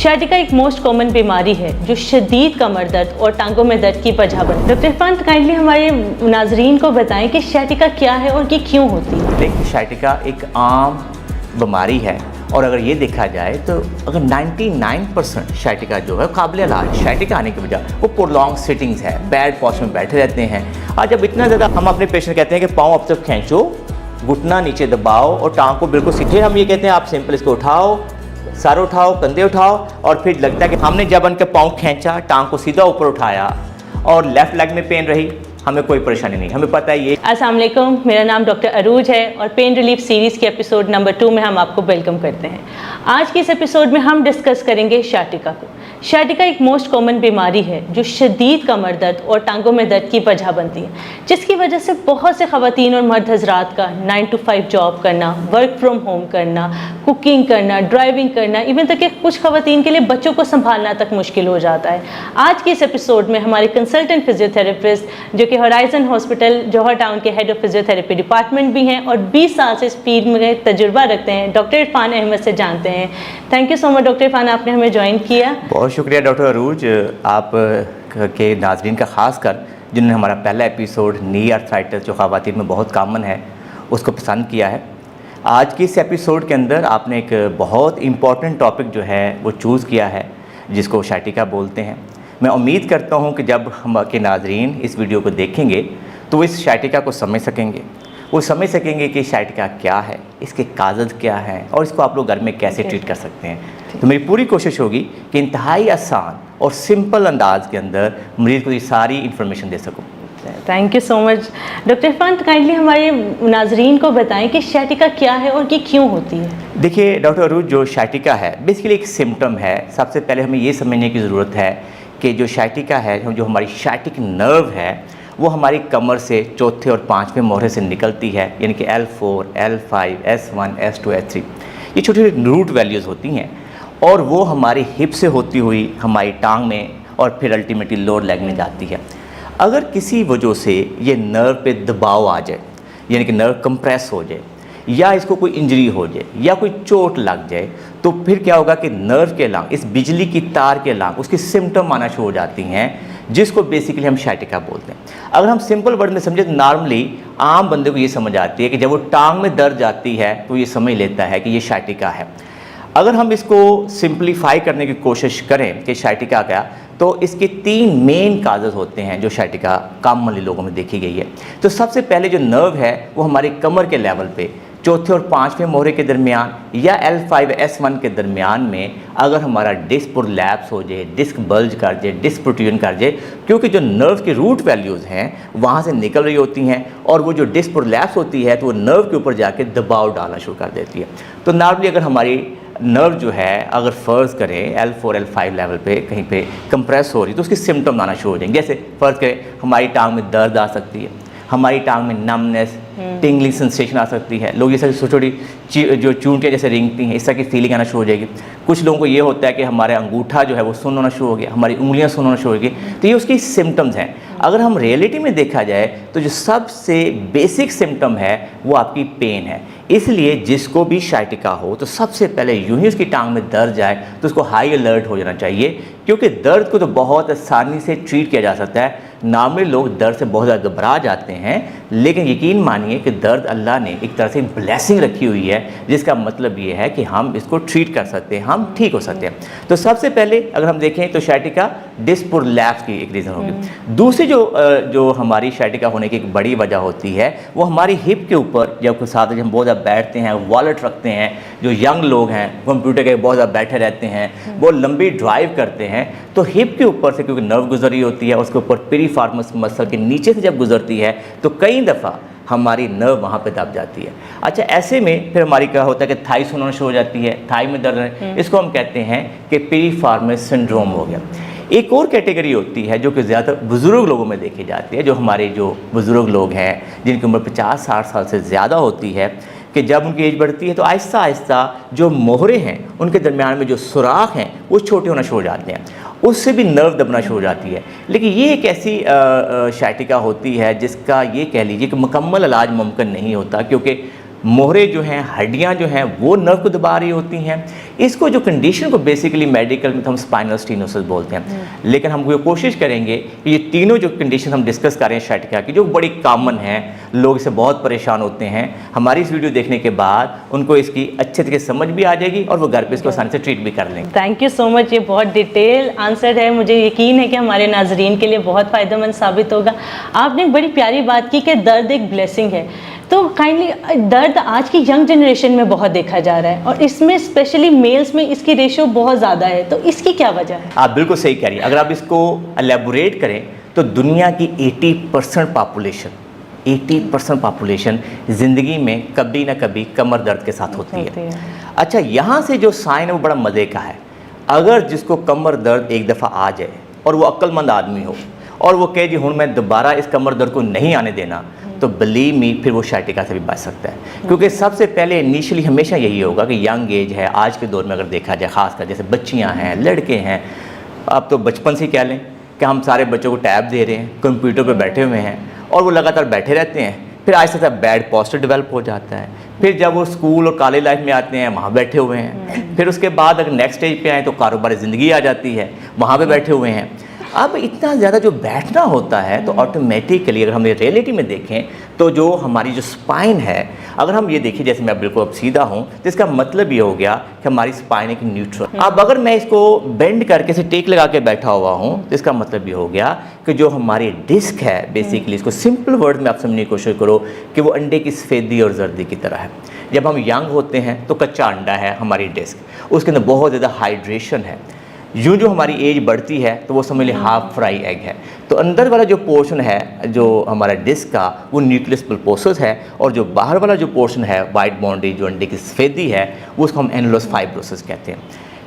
शाटिका एक most common बीमारी है जो शदीद कमर दर्द और टांगों में दर्द की वजह बनती है। डॉक्टर इरफान काइंडली हमारे नाजरीन को बताएं कि शाटिका क्या है और ये क्यों होती है। देखिए, शाटिका एक आम बीमारी है और अगर ये देखा जाए तो अगर 99% शाटिका जो है काबिल इलाज। शाटिका आने की वजह वो प्रोलॉन्ग सिटिंग्स है, बैड पोस्चर में बैठे रहते हैं। और जब इतना ज़्यादा हम अपने पेशेंट कहते हैं कि पाँव अब तक खींचो, घुटना नीचे दबाओ और टांग को बिल्कुल सीधे, हम ये कहते हैं आप सिंपल इसको उठाओ, सर उठाओ, कंधे उठाओ और फिर लगता है कि हमने जब उनके पाँव खींचा, टांग को सीधा ऊपर उठाया और लेफ्ट लेग में पेन रही, हमें कोई परेशानी नहीं। हमें पता है ये। अस्सलाम वालेकुम, मेरा नाम डॉक्टर अरूज है और पेन रिलीफ सीरीज़ के एपिसोड नंबर 2 में हम आपको वेलकम करते हैं। आज के इस एपिसोड में हम डिस्कस करेंगे शाटिका को। शाटिका एक मोस्ट कॉमन बीमारी है जो शदीद कमर दर्द और टांगों में दर्द की वजह बनती है, जिसकी वजह से बहुत से ख़वातीन और मर्द हजरात का 9 to 5 जॉब करना, वर्क फ्रॉम होम करना, कुकिंग करना, ड्राइविंग करना, इवन तक कि कुछ ख़वातीन के लिए बच्चों को संभालना तक मुश्किल हो जाता है। आज के इस एपिसोड में हमारे कंसल्टेंट फिजियोथेरेपिस्ट जो कि होराइजन हॉस्पिटल जौहर टाउन के हेड ऑफ फिजियोथेरेपी डिपार्टमेंट भी हैं और 20 साल से इस फील्ड में तजुर्बा रखते हैं, डॉक्टर इरफान अहमद से जानते हैं। Thank you so much doctor Irfan, आपने हमें ज्वाइन किया। बहुत शुक्रिया डॉक्टर अरूज, आप के नाजरीन का ख़ास कर जिन्होंने हमारा पहला एपिसोड नी आर्थराइटिस जो ख़वातीन में बहुत कॉमन है उसको पसंद किया है। आज के इस एपिसोड के अंदर आपने एक बहुत इम्पॉर्टेंट टॉपिक जो है वो चूज़ किया है जिसको शाटिका बोलते हैं। मैं उम्मीद करता हूं कि जब हम के नाजरीन इस वीडियो को देखेंगे तो इस शाटिका को समझ सकेंगे, वो समझ सकेंगे कि शाटिका क्या है, इसके काज़ज़ क्या हैं और इसको आप लोग घर में कैसे ट्रीट कर सकते हैं। तो मेरी पूरी कोशिश होगी कि इंतहाई आसान और सिंपल अंदाज के अंदर मरीज़ को ये सारी इन्फॉर्मेशन दे सकूँ। Thank you so much doctor Irfan, kindly हमारे नाजरीन को बताएं कि शाटिका क्या है और ये क्यों होती है। देखिए डॉक्टर अरूज, जो शाटिका है बेसिकली एक सिम्टम है। सबसे पहले हमें ये समझने की ज़रूरत है कि जो शाटिका है, जो हमारी शाटिक नर्व है, वो हमारी कमर से चौथे और पाँचवें मोहरे से निकलती है, यानी कि L4, L5, S1, S2, S3। ये छोटी छोटी रूट वैल्यूज़ होती हैं और वो हमारी हिप से होती हुई हमारी टांग में और फिर अल्टीमेटली लोअर लेग में जाती है। अगर किसी वजह से ये नर्व पे दबाव आ जाए, यानी कि नर्व कंप्रेस हो जाए या इसको कोई इंजरी हो जाए या कोई चोट लग जाए, तो फिर क्या होगा कि नर्व के अलांग, इस बिजली की तार के अलांग उसकी सिम्टम आना शुरू हो जाती हैं, जिसको बेसिकली हम शाटिका बोलते हैं। अगर हम सिंपल वर्ड में समझे तो नॉर्मली आम बंदे को ये समझ आती है कि जब वो टांग में दर्द जाती है तो ये समझ लेता है कि ये शाटिका है। अगर हम इसको सिंप्लीफाई करने की कोशिश करें कि शाटिका क्या, तो इसके 3 मेन काजेज़ होते हैं जो शाटिका कॉमनली लोगों में देखी गई है। तो सबसे पहले जो नर्व है वो हमारी कमर के लेवल पे चौथे और पाँचवें मोहरे के दरमियान या L5 S1 के दरमियान में अगर हमारा डिस्क प्रोलैप्स हो जाए, डिस्क बल्ज कर जाए, डिस्क प्रोट्रूजन कर जाए, क्योंकि जो नर्व की रूट वैल्यूज़ हैं वहाँ से निकल रही होती हैं और वो जो डिस्क प्रोलैप्स होती है तो वो नर्व के ऊपर जाके दबाव डालना शुरू कर देती है। तो नॉर्मली अगर हमारी नर्व जो है अगर फ़र्ज़ करें L4, L5 लेवल पे कहीं पे कंप्रेस हो रही तो उसकी सिम्टम आना शुरू हो जाएंगे। जैसे फ़र्ज़ करें हमारी टांग में दर्द आ सकती है, हमारी टांग में नमनेस, टिंगलिंग सेंसेशन आ सकती है, लोग ये सारी छोटी छोटी जो चूंटियाँ जैसे रेंगती हैं इस तरह की फीलिंग आना शुरू हो जाएगी। कुछ लोगों को ये होता है कि हमारे अंगूठा जो है वो सुन्न होना शुरू हो गया, हमारी उंगलियां सुन्न होना शुरू हो गई। तो ये उसकी सिम्टम्स हैं। अगर हम रियलिटी में देखा जाए तो जो सबसे बेसिक सिम्टम है वो आपकी पेन है। इसलिए जिसको भी शाटिका हो तो सबसे पहले यूं ही उसकी टांग में दर्द जाए तो उसको हाई अलर्ट हो जाना चाहिए, क्योंकि दर्द को तो बहुत आसानी से ट्रीट किया जा सकता है। नॉर्मली लोग दर्द से बहुत ज़्यादा घबरा जाते हैं, लेकिन यकीन मानिए कि दर्द अल्लाह ने एक तरह से ब्लेसिंग रखी हुई है, जिसका मतलब ये है कि हम इसको ट्रीट कर सकते हैं, हम ठीक हो सकते हैं। तो सबसे पहले अगर हम देखें तो शाटिका डिस्क प्रोलैप्स की एक रीज़न होगी। दूसरी जो हमारी शाटिका होने की एक बड़ी वजह होती है वो हमारी हिप के ऊपर जब साथ हम बहुत ज़्यादा बैठते हैं, वॉलेट रखते हैं, जो यंग लोग हैं कंप्यूटर के बहुत ज़्यादा बैठे रहते हैं, वो लंबी ड्राइव करते हैं, तो हिप के ऊपर से क्योंकि नर्व गुजर रही होती है उसके ऊपर पेरिफॉर्मस मसल के नीचे से जब गुजरती है तो कई दफ़ा हमारी नर्व वहाँ पे दब जाती है। अच्छा, ऐसे में फिर हमारी क्या होता है कि थाई सुनना शुरू हो जाती है, थाई में दर्द है, इसको हम कहते हैं कि पेरिफॉर्मस सिंड्रोम हो गया। एक और कैटेगरी होती है जो कि ज़्यादातर बुज़ुर्ग लोगों में देखी जाती है। जो हमारे जो बुज़ुर्ग लोग हैं जिनकी उम्र 50-60 साल से ज़्यादा होती है, कि जब उनकी एज बढ़ती है तो आहिस्ता आहिस्ता जो मोहरे हैं उनके दरमियान में जो सुराख हैं वो छोटे होना शुरू हो जाते हैं, उससे भी नर्व दबना शुरू हो जाती है। लेकिन ये एक ऐसी शाटिका होती है जिसका ये कह लीजिए कि मुकम्मल इलाज मुमकिन नहीं होता, क्योंकि मोहरे जो हैं, हड्डियाँ जो हैं वो नर्व को दबा रही होती हैं। इसको जो कंडीशन को बेसिकली मेडिकल में तो हम स्पाइनल स्टीनोसिस बोलते हैं। लेकिन हम ये कोशिश करेंगे कि ये तीनों जो कंडीशन हम डिस्कस करें sciatica की, जो बड़ी कॉमन है, लोग इससे बहुत परेशान होते हैं, हमारी इस वीडियो देखने के बाद उनको इसकी अच्छे तरीके से समझ भी आ जाएगी और वो घर पे इसको आसानी से ट्रीट भी कर लेंगे। थैंक यू सो मच, ये बहुत डिटेल आंसर है। मुझे यकीन है कि हमारे नाजरीन के लिए बहुत फ़ायदेमंद साबित होगा। आपने एक बड़ी प्यारी बात की कि दर्द एक ब्लेसिंग है। तो काइंडली दर्द आज की यंग जनरेशन में बहुत देखा जा रहा है और इसमें स्पेशली मेल्स में इसकी रेशियो बहुत ज़्यादा है, तो इसकी क्या वजह है? आप बिल्कुल सही कह रही हैं। अगर आप इसको एलेबोरेट करें तो दुनिया की 80% पॉपुलेशन ज़िंदगी में कभी ना कभी कमर दर्द के साथ होती है। अच्छा, यहाँ से जो साइन है वो बड़ा मज़े का है। अगर जिसको कमर दर्द एक दफ़ा आ जाए और वो अक्लमंद आदमी हो और वो कहे जी हूँ मैं दोबारा इस कमर दर्द को नहीं आने देना, तो बिलीव मी फिर वो sciatica से भी बच सकता है। क्योंकि सबसे पहले इनिशियली हमेशा यही होगा कि यंग एज है, आज के दौर में अगर देखा जाए, खासकर जैसे बच्चियां हैं, लड़के हैं, अब तो बचपन से ही कह लें कि हम सारे बच्चों को टैब दे रहे हैं, कंप्यूटर पे बैठे हुए हैं और वो लगातार बैठे रहते हैं। फिर Aahista Aahista bad posture develop हो जाता है। फिर जब वो स्कूल और कॉलेज लाइफ में आते हैं, वहाँ बैठे हुए हैं। फिर उसके बाद अगर नेक्स्ट स्टेज पे आए तो कारोबारी ज़िंदगी आ जाती है, वहाँ पे बैठे हुए हैं। अब इतना ज़्यादा जो बैठना होता है तो ऑटोमेटिकली अगर हम ये रियलिटी में देखें तो जो हमारी जो स्पाइन है, अगर हम ये देखें जैसे मैं बिल्कुल अब सीधा हूँ तो इसका मतलब ये हो गया कि हमारी स्पाइन एक न्यूट्रल। अब अगर मैं इसको बेंड करके से टेक लगा के बैठा हुआ हूँ तो इसका मतलब ये हो गया कि जो हमारी डिस्क है, बेसिकली इसको सिंपल वर्ड में आप समझने की कोशिश करो कि वो अंडे की सफ़ेदी और जर्दी की तरह है। जब हम यंग होते हैं तो कच्चा अंडा है हमारी डिस्क, उसके अंदर बहुत ज़्यादा हाइड्रेशन है। यूँ जो हमारी एज बढ़ती है तो वो समझ लीजिए हाफ फ्राई एग है। तो अंदर वाला जो पोर्शन है जो हमारा डिस्क का, वो न्यूक्लियस पल्पोसस है, और जो बाहर वाला जो पोर्शन है वाइट बाउंड्री जो अंडे की सफ़ेदी है, वो उसको हम एनुलस फाइब्रोसिस कहते हैं।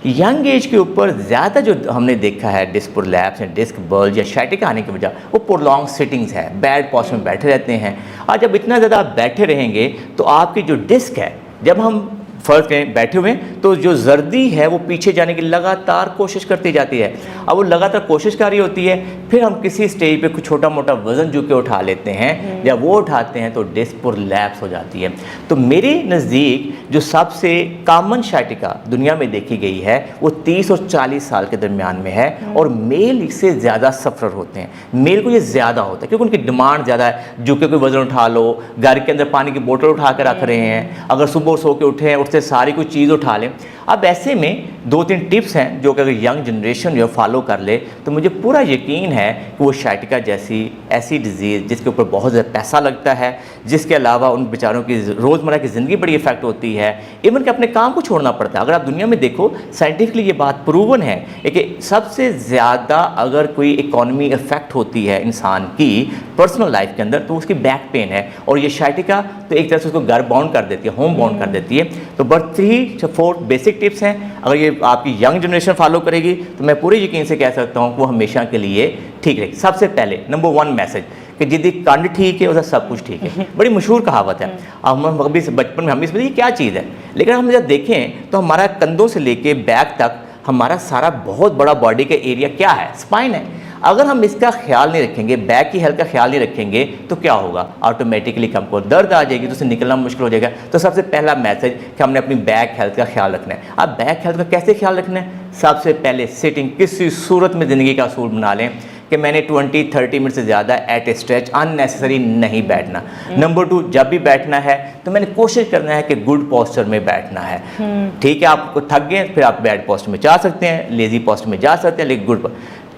यंग एज के ऊपर ज़्यादा जो हमने देखा है डिस्क प्रोलैप्स या डिस्क बल्ज या sciatica आने की वजह वो प्रोलॉन्ग सिटिंग्स है, बैड पोस्चर में बैठे रहते हैं। और जब इतना ज़्यादा आप बैठे रहेंगे तो आपकी जो डिस्क है, जब हम फर्स्ट में बैठे हुए हैं तो जो जर्दी है वो पीछे जाने की लगातार कोशिश करती जाती है। अब वो लगातार कोशिश कर रही होती है, फिर हम किसी स्टेज पे कुछ छोटा मोटा वज़न जो के उठा लेते हैं, जब वो उठाते हैं तो डिस्क प्रोलैप्स हो जाती है। तो मेरे नज़दीक जो सबसे कॉमन sciatica दुनिया में देखी गई है वो 30 और 40 साल के दरमियान में है, और मेल इससे ज़्यादा सफ़र होते हैं। मेल को ये ज़्यादा होता है क्योंकि उनकी डिमांड ज़्यादा है। जो कि कोई वज़न उठा लो, घर के अंदर पानी की बोतल उठा कर रख रहे हैं, अगर सुबह सो के उठे हैं से सारी कोई चीज़ उठा लें। अब ऐसे में 2-3 टिप्स हैं जो कि अगर यंग जनरेशन जो फॉलो कर ले तो मुझे पूरा यकीन है कि वो sciatica जैसी ऐसी डिज़ीज़ जिसके ऊपर बहुत ज़्यादा पैसा लगता है, जिसके अलावा उन बेचारों की रोज़मर्रा की ज़िंदगी बड़ी इफेक्ट होती है, इवन कि अपने काम को छोड़ना पड़ता है। अगर आप दुनिया में देखो साइंटिफिकली ये बात प्रूवन है कि सबसे ज़्यादा अगर कोई इकॉनमी इफेक्ट होती है इंसान की पर्सनल लाइफ के अंदर तो उसकी बैक पेन है, और ये sciatica तो एक तरह से उसको घर बाउंड कर देती है, होम बाउंड कर देती है। तो बस 3-4 बेसिक टिप्स हैं, अगर ये आपकी यंग जनरेशन फॉलो करेगी तो मैं पूरे यकीन से कह सकता हूँ कि वो हमेशा के लिए ठीक रहेगी। सबसे पहले नंबर 1 मैसेज कि जिदी कंड ठीक है उसका सब कुछ ठीक है, बड़ी मशहूर कहावत है। अब हम कभी बचपन में हम इसमें ये क्या चीज़ है, लेकिन हम जब देखें तो हमारा कंधों से लेके बैक तक हमारा सारा बहुत बड़ा बॉडी का एरिया क्या है, स्पाइन है। अगर हम इसका ख्याल नहीं रखेंगे, बैक की हेल्थ का ख्याल नहीं रखेंगे तो क्या होगा, ऑटोमेटिकली हमको दर्द आ जाएगी, तो उससे निकलना मुश्किल हो जाएगा। तो सबसे पहला मैसेज कि हमने अपनी बैक हेल्थ का ख्याल रखना है। अब बैक हेल्थ का कैसे ख्याल रखना है, सबसे पहले सिटिंग किसी सूरत में ज़िंदगी का असूल बना लें कि मैंने 20-30 मिनट से ज़्यादा एट ए स्ट्रेच अननेसेसरी नहीं बैठना। नंबर 2, जब भी बैठना है तो मैंने कोशिश करना है कि गुड पोस्चर में बैठना है। ठीक है, आपको थक गए फिर आप बैड पोस्चर में जा सकते हैं, लेजी पोस्चर में जा सकते हैं, लेकिन गुड।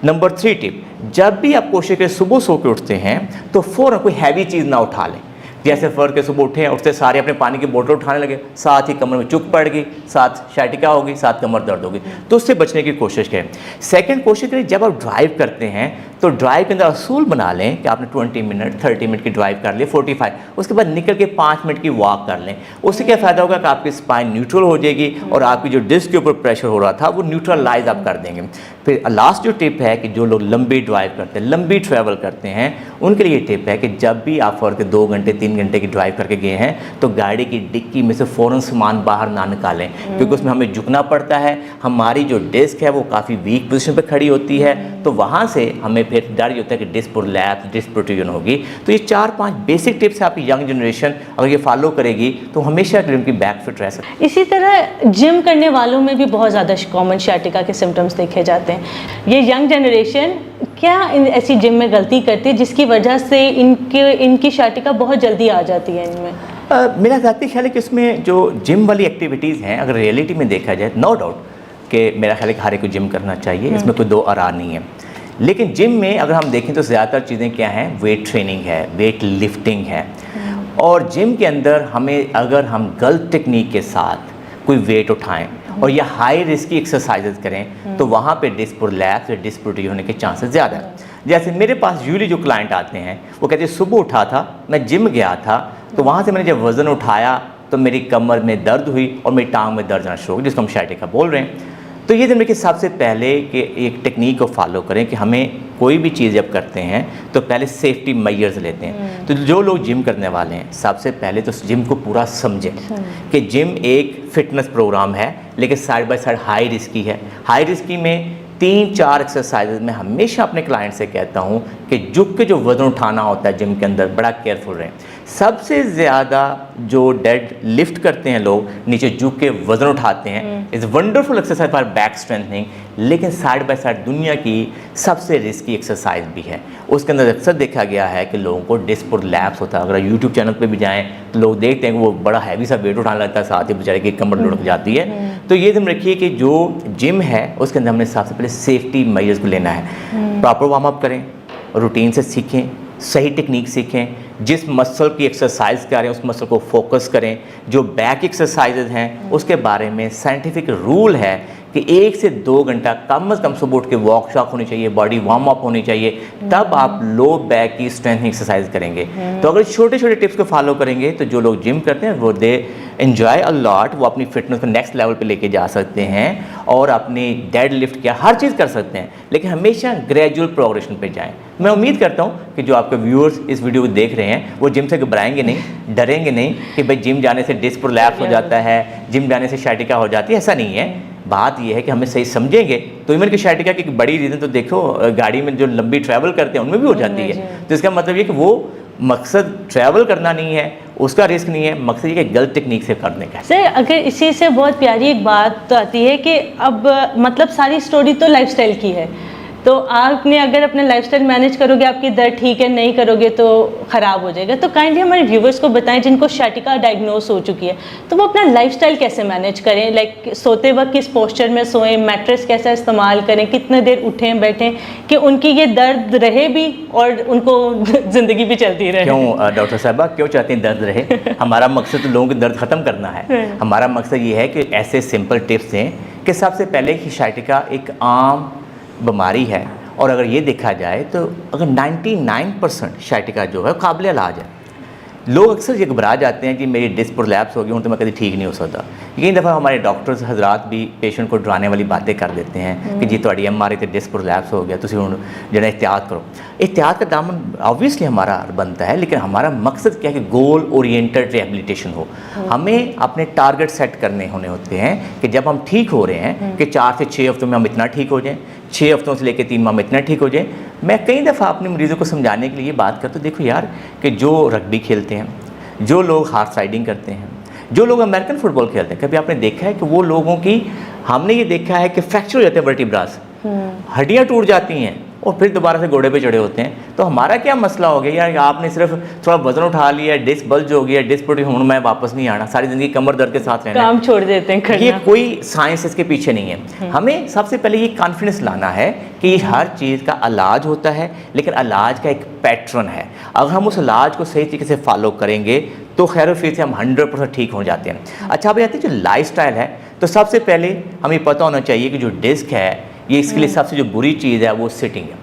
नंबर 3 टिप, जब भी आप कोशिश करें सुबह सो के उठते हैं तो फ़ौरन कोई हैवी चीज़ ना उठा लें। जैसे फ़र्क के सुबह उठे उठते सारे अपने पानी की बोतल उठाने लगे, साथ ही कमर में चुक पड़ गई, साथ sciatica होगी, साथ कमर दर्द होगी, तो उससे बचने की कोशिश करें। सेकंड, कोशिश करें जब आप ड्राइव करते हैं तो ड्राइव के अंदर असूल बना लें कि आपने 20 मिनट 30 मिनट की ड्राइव कर ली, 45, उसके बाद निकल के 5 मिनट की वॉक कर लें। उससे क्या फ़ायदा होगा कि आपकी स्पाइन न्यूट्रल हो जाएगी और आपकी जो डिस्क के ऊपर प्रेशर हो रहा था वो न्यूट्रलाइज आप कर देंगे। फिर लास्ट जो टिप है कि जो लोग लंबी ड्राइव करते हैं, लंबी ट्रैवल करते हैं, उनके लिए टिप है कि जब भी आप फॉर के 2 घंटे 3 3 घंटे की ड्राइव करके गए हैं तो गाड़ी की डिक्की में से फ़ौरन सामान बाहर ना निकालें, क्योंकि उसमें हमें झुकना पड़ता है, हमारी जो डिस्क है वो काफ़ी वीक पोजीशन पे खड़ी होती है, तो वहाँ से हमें फिर डर ये होता है कि डिस्क प्रोलैप्स, डिस्क प्रोट्रूजन होगी। तो ये 4-5 बेसिक टिप्स आपकी यंग जनरेशन अगर ये फॉलो करेगी तो हमेशा के लिए उनकी बैक फिट रह सकती है। इसी तरह जिम करने वालों में भी बहुत ज़्यादा कॉमन शाटिका के सिम्टम्स देखे जाते हैं। ये यंग जनरेशन क्या ऐसी जिम में गलती करती है जिसकी वजह से इनकी शाटिका बहुत जल्दी आ जाती है इनमें? मेरा ज़ाती ख्याल है कि उसमें जो जिम वाली एक्टिविटीज़ हैं अगर रियलिटी में देखा जाए, नो डाउट कि मेरा ख्याल है कि हर एक को जिम करना चाहिए, इसमें कोई दो आरा नहीं है। लेकिन जिम में अगर हम देखें तो ज़्यादातर चीज़ें क्या हैं, वेट ट्रेनिंग है, वेट लिफ्टिंग है, और जिम के अंदर हमें अगर हम गलत टेक्निक के साथ कोई वेट उठाएं और या हाई रिस्क की एक्सरसाइजेज करें तो वहाँ पे डिस्क प्रोलैप्स या डिस्क प्रोट्रूजन होने के चांसेस ज़्यादा है। जैसे मेरे पास यूजुअली जो क्लाइंट आते हैं वो कहते हैं सुबह उठा था, मैं जिम गया था, तो वहाँ से मैंने जब वज़न उठाया तो मेरी कमर में दर्द हुई और मेरी टांग में दर्द आना शुरू हो गया, जिसको हम शाटिका बोल रहे हैं। तो ये देखिए सबसे पहले कि एक टेक्निक को फॉलो करें कि हमें कोई भी चीज़ जब करते हैं तो पहले सेफ्टी मेजर्स लेते हैं। तो जो लोग जिम करने वाले हैं सबसे पहले तो जिम को पूरा समझें कि जिम एक फिटनेस प्रोग्राम है, लेकिन side by side high risky है। हाई रिस्की में 3-4 एक्सरसाइजेज मैं हमेशा अपने क्लाइंट से कहता हूँ कि झुक के जो वज़न उठाना होता है जिम के अंदर बड़ा केयरफुल रहें। सबसे ज़्यादा जो डेड लिफ्ट करते हैं लोग, नीचे झुक के वज़न उठाते हैं, is wonderful exercise for back strengthening, लेकिन साइड बाय साइड दुनिया की सबसे रिस्की एक्सरसाइज भी है। उसके अंदर अक्सर देखा गया है कि लोगों को डिस्क प्रोलैप्स होता है। अगर यूट्यूब चैनल पे भी जाएं तो लोग देखते हैं कि वो बड़ा हैवी सा वेट उठाने लगता है, साथ ही बेचारे की कमर लुढ़क जाती है। तो ये ध्यान रखिए कि जो जिम है उसके अंदर हमने सबसे पहले सेफ्टी मेजर्स को लेना है। प्रॉपर वार्म अप करें, रूटीन से सीखें, सही टेक्निक सीखें, जिस मसल की एक्सरसाइज कर रहे हैं उस मसल को फोकस करें। जो बैक एक्सरसाइजेज हैं उसके बारे में साइंटिफिक रूल है कि 1 से 2 घंटा कम से कम सुबह उठ के वॉक शॉक होनी चाहिए, बॉडी वार्म अप होनी चाहिए, तब आप लो बैक की स्ट्रेंथ एक्सरसाइज करेंगे। तो अगर छोटे छोटे टिप्स को फॉलो करेंगे तो जो लोग जिम करते हैं वो दे एंजॉय अ लॉट, वो अपनी फिटनेस को नेक्स्ट लेवल पे लेके जा सकते हैं और अपनी डेड लिफ्ट क्या हर चीज़ कर सकते हैं, लेकिन हमेशा ग्रेजुअल प्रोग्रेशन पे जाएं। मैं उम्मीद करता हूँ कि जो आपके व्यूअर्स इस वीडियो को देख रहे हैं वो जिम से घबराएंगे नहीं, डरेंगे नहीं कि भाई जिम जाने से डिस्क प्रोलैप्स हो जाता है, जिम जाने से शाटिका हो जाती है। ऐसा नहीं है। बात यह है कि हमें सही समझेंगे तो इवन की शाटिका की एक बड़ी रीज़न तो देखो गाड़ी में जो लंबी ट्रैवल करते हैं उनमें भी हो जाती है। तो इसका मतलब ये कि वो मकसद ट्रैवल करना नहीं है, उसका रिस्क नहीं है, मकसद ये कि गलत टेक्निक से करने का है। सर अगर इसी से बहुत प्यारी एक बात तो आती है कि अब मतलब सारी स्टोरी तो लाइफस्टाइल की है, तो आपने अगर अपना लाइफस्टाइल मैनेज करोगे, आपकी दर्द ठीक है, नहीं करोगे तो ख़राब हो जाएगा। तो काइंडली हमारे व्यूवर्स को बताएं जिनको शाटिका डायग्नोस हो चुकी है तो वो अपना लाइफस्टाइल कैसे मैनेज करें, लाइक सोते वक्त किस पोस्चर में सोएं, मैट्रेस कैसा इस्तेमाल करें, कितने देर उठें बैठें कि उनकी ये दर्द रहे भी और उनको ज़िंदगी भी चलती रहे। क्यों डॉक्टर साहबा क्यों चाहते हैं दर्द रहे? हमारा मकसद तो लोगों की दर्द ख़त्म करना है। हमारा मकसद ये है कि ऐसे सिंपल टिप्स दें कि सबसे पहले कि शाटिका एक आम बीमारी है और अगर ये देखा जाए तो अगर 99% शाटिका जो है काबिल इलाज है। लोग अक्सर ये घबरा जाते हैं कि मेरी डिस्क प्रोलैप्स हो गई हूँ तो मैं कभी ठीक नहीं हो सकता। कई दफ़ा हमारे डॉक्टर्स हजरात भी पेशेंट को डराने वाली बातें कर देते हैं कि जी थोड़ी MRI ते डिस्क प्रोलैप्स हो गया, तुम हुण जो एहतियात करो। एहतियात का दामन ऑब्वियसली हमारा बनता है, लेकिन हमारा मकसद क्या है कि गोल ओरिएंटेड रिहेबिलिटेशन हो। हमें अपने टारगेट सेट करने होने होते हैं कि जब हम ठीक हो रहे हैं कि 4 से 6 हफ्तों में हम इतना ठीक हो जाएं, 6 हफ्तों से लेकर 3 माह में इतना ठीक हो जाए। मैं कई दफ़ा अपने मरीज़ों को समझाने के लिए ये बात करता हूँ, देखो यार कि जो रग्बी खेलते हैं, जो लोग हार्स राइडिंग करते हैं, जो लोग अमेरिकन फुटबॉल खेलते हैं, कभी आपने देखा है कि वो लोगों की, हमने ये देखा है कि फ्रैक्चर हो जाते हैं वर्टिब्रास, हड्डियाँ टूट जाती हैं और फिर दोबारा से घोड़े पे चढ़े होते हैं। तो हमारा क्या मसला हो गया यार, आपने सिर्फ थोड़ा वजन उठा लिया, डिस्क बल्ज हो गया, डिस्क प्रोट्रूजन, मैं वापस नहीं आना, सारी ज़िंदगी कमर दर्द के साथ रहना, काम छोड़ देते हैं करना। ये कोई साइंस इसके पीछे नहीं है। हमें सबसे पहले ये कॉन्फिडेंस लाना है कि हर चीज़ का इलाज होता है, लेकिन इलाज का एक पैटर्न है। अगर हम उस इलाज को सही तरीके से फॉलो करेंगे तो खैर फिर से हम 100% ठीक हो जाते हैं। अच्छा अब आती है जो लाइफस्टाइल है, तो सबसे पहले हमें पता होना चाहिए कि जो डिस्क है ये इसके लिए सबसे जो बुरी चीज़ है वो सिटिंग है,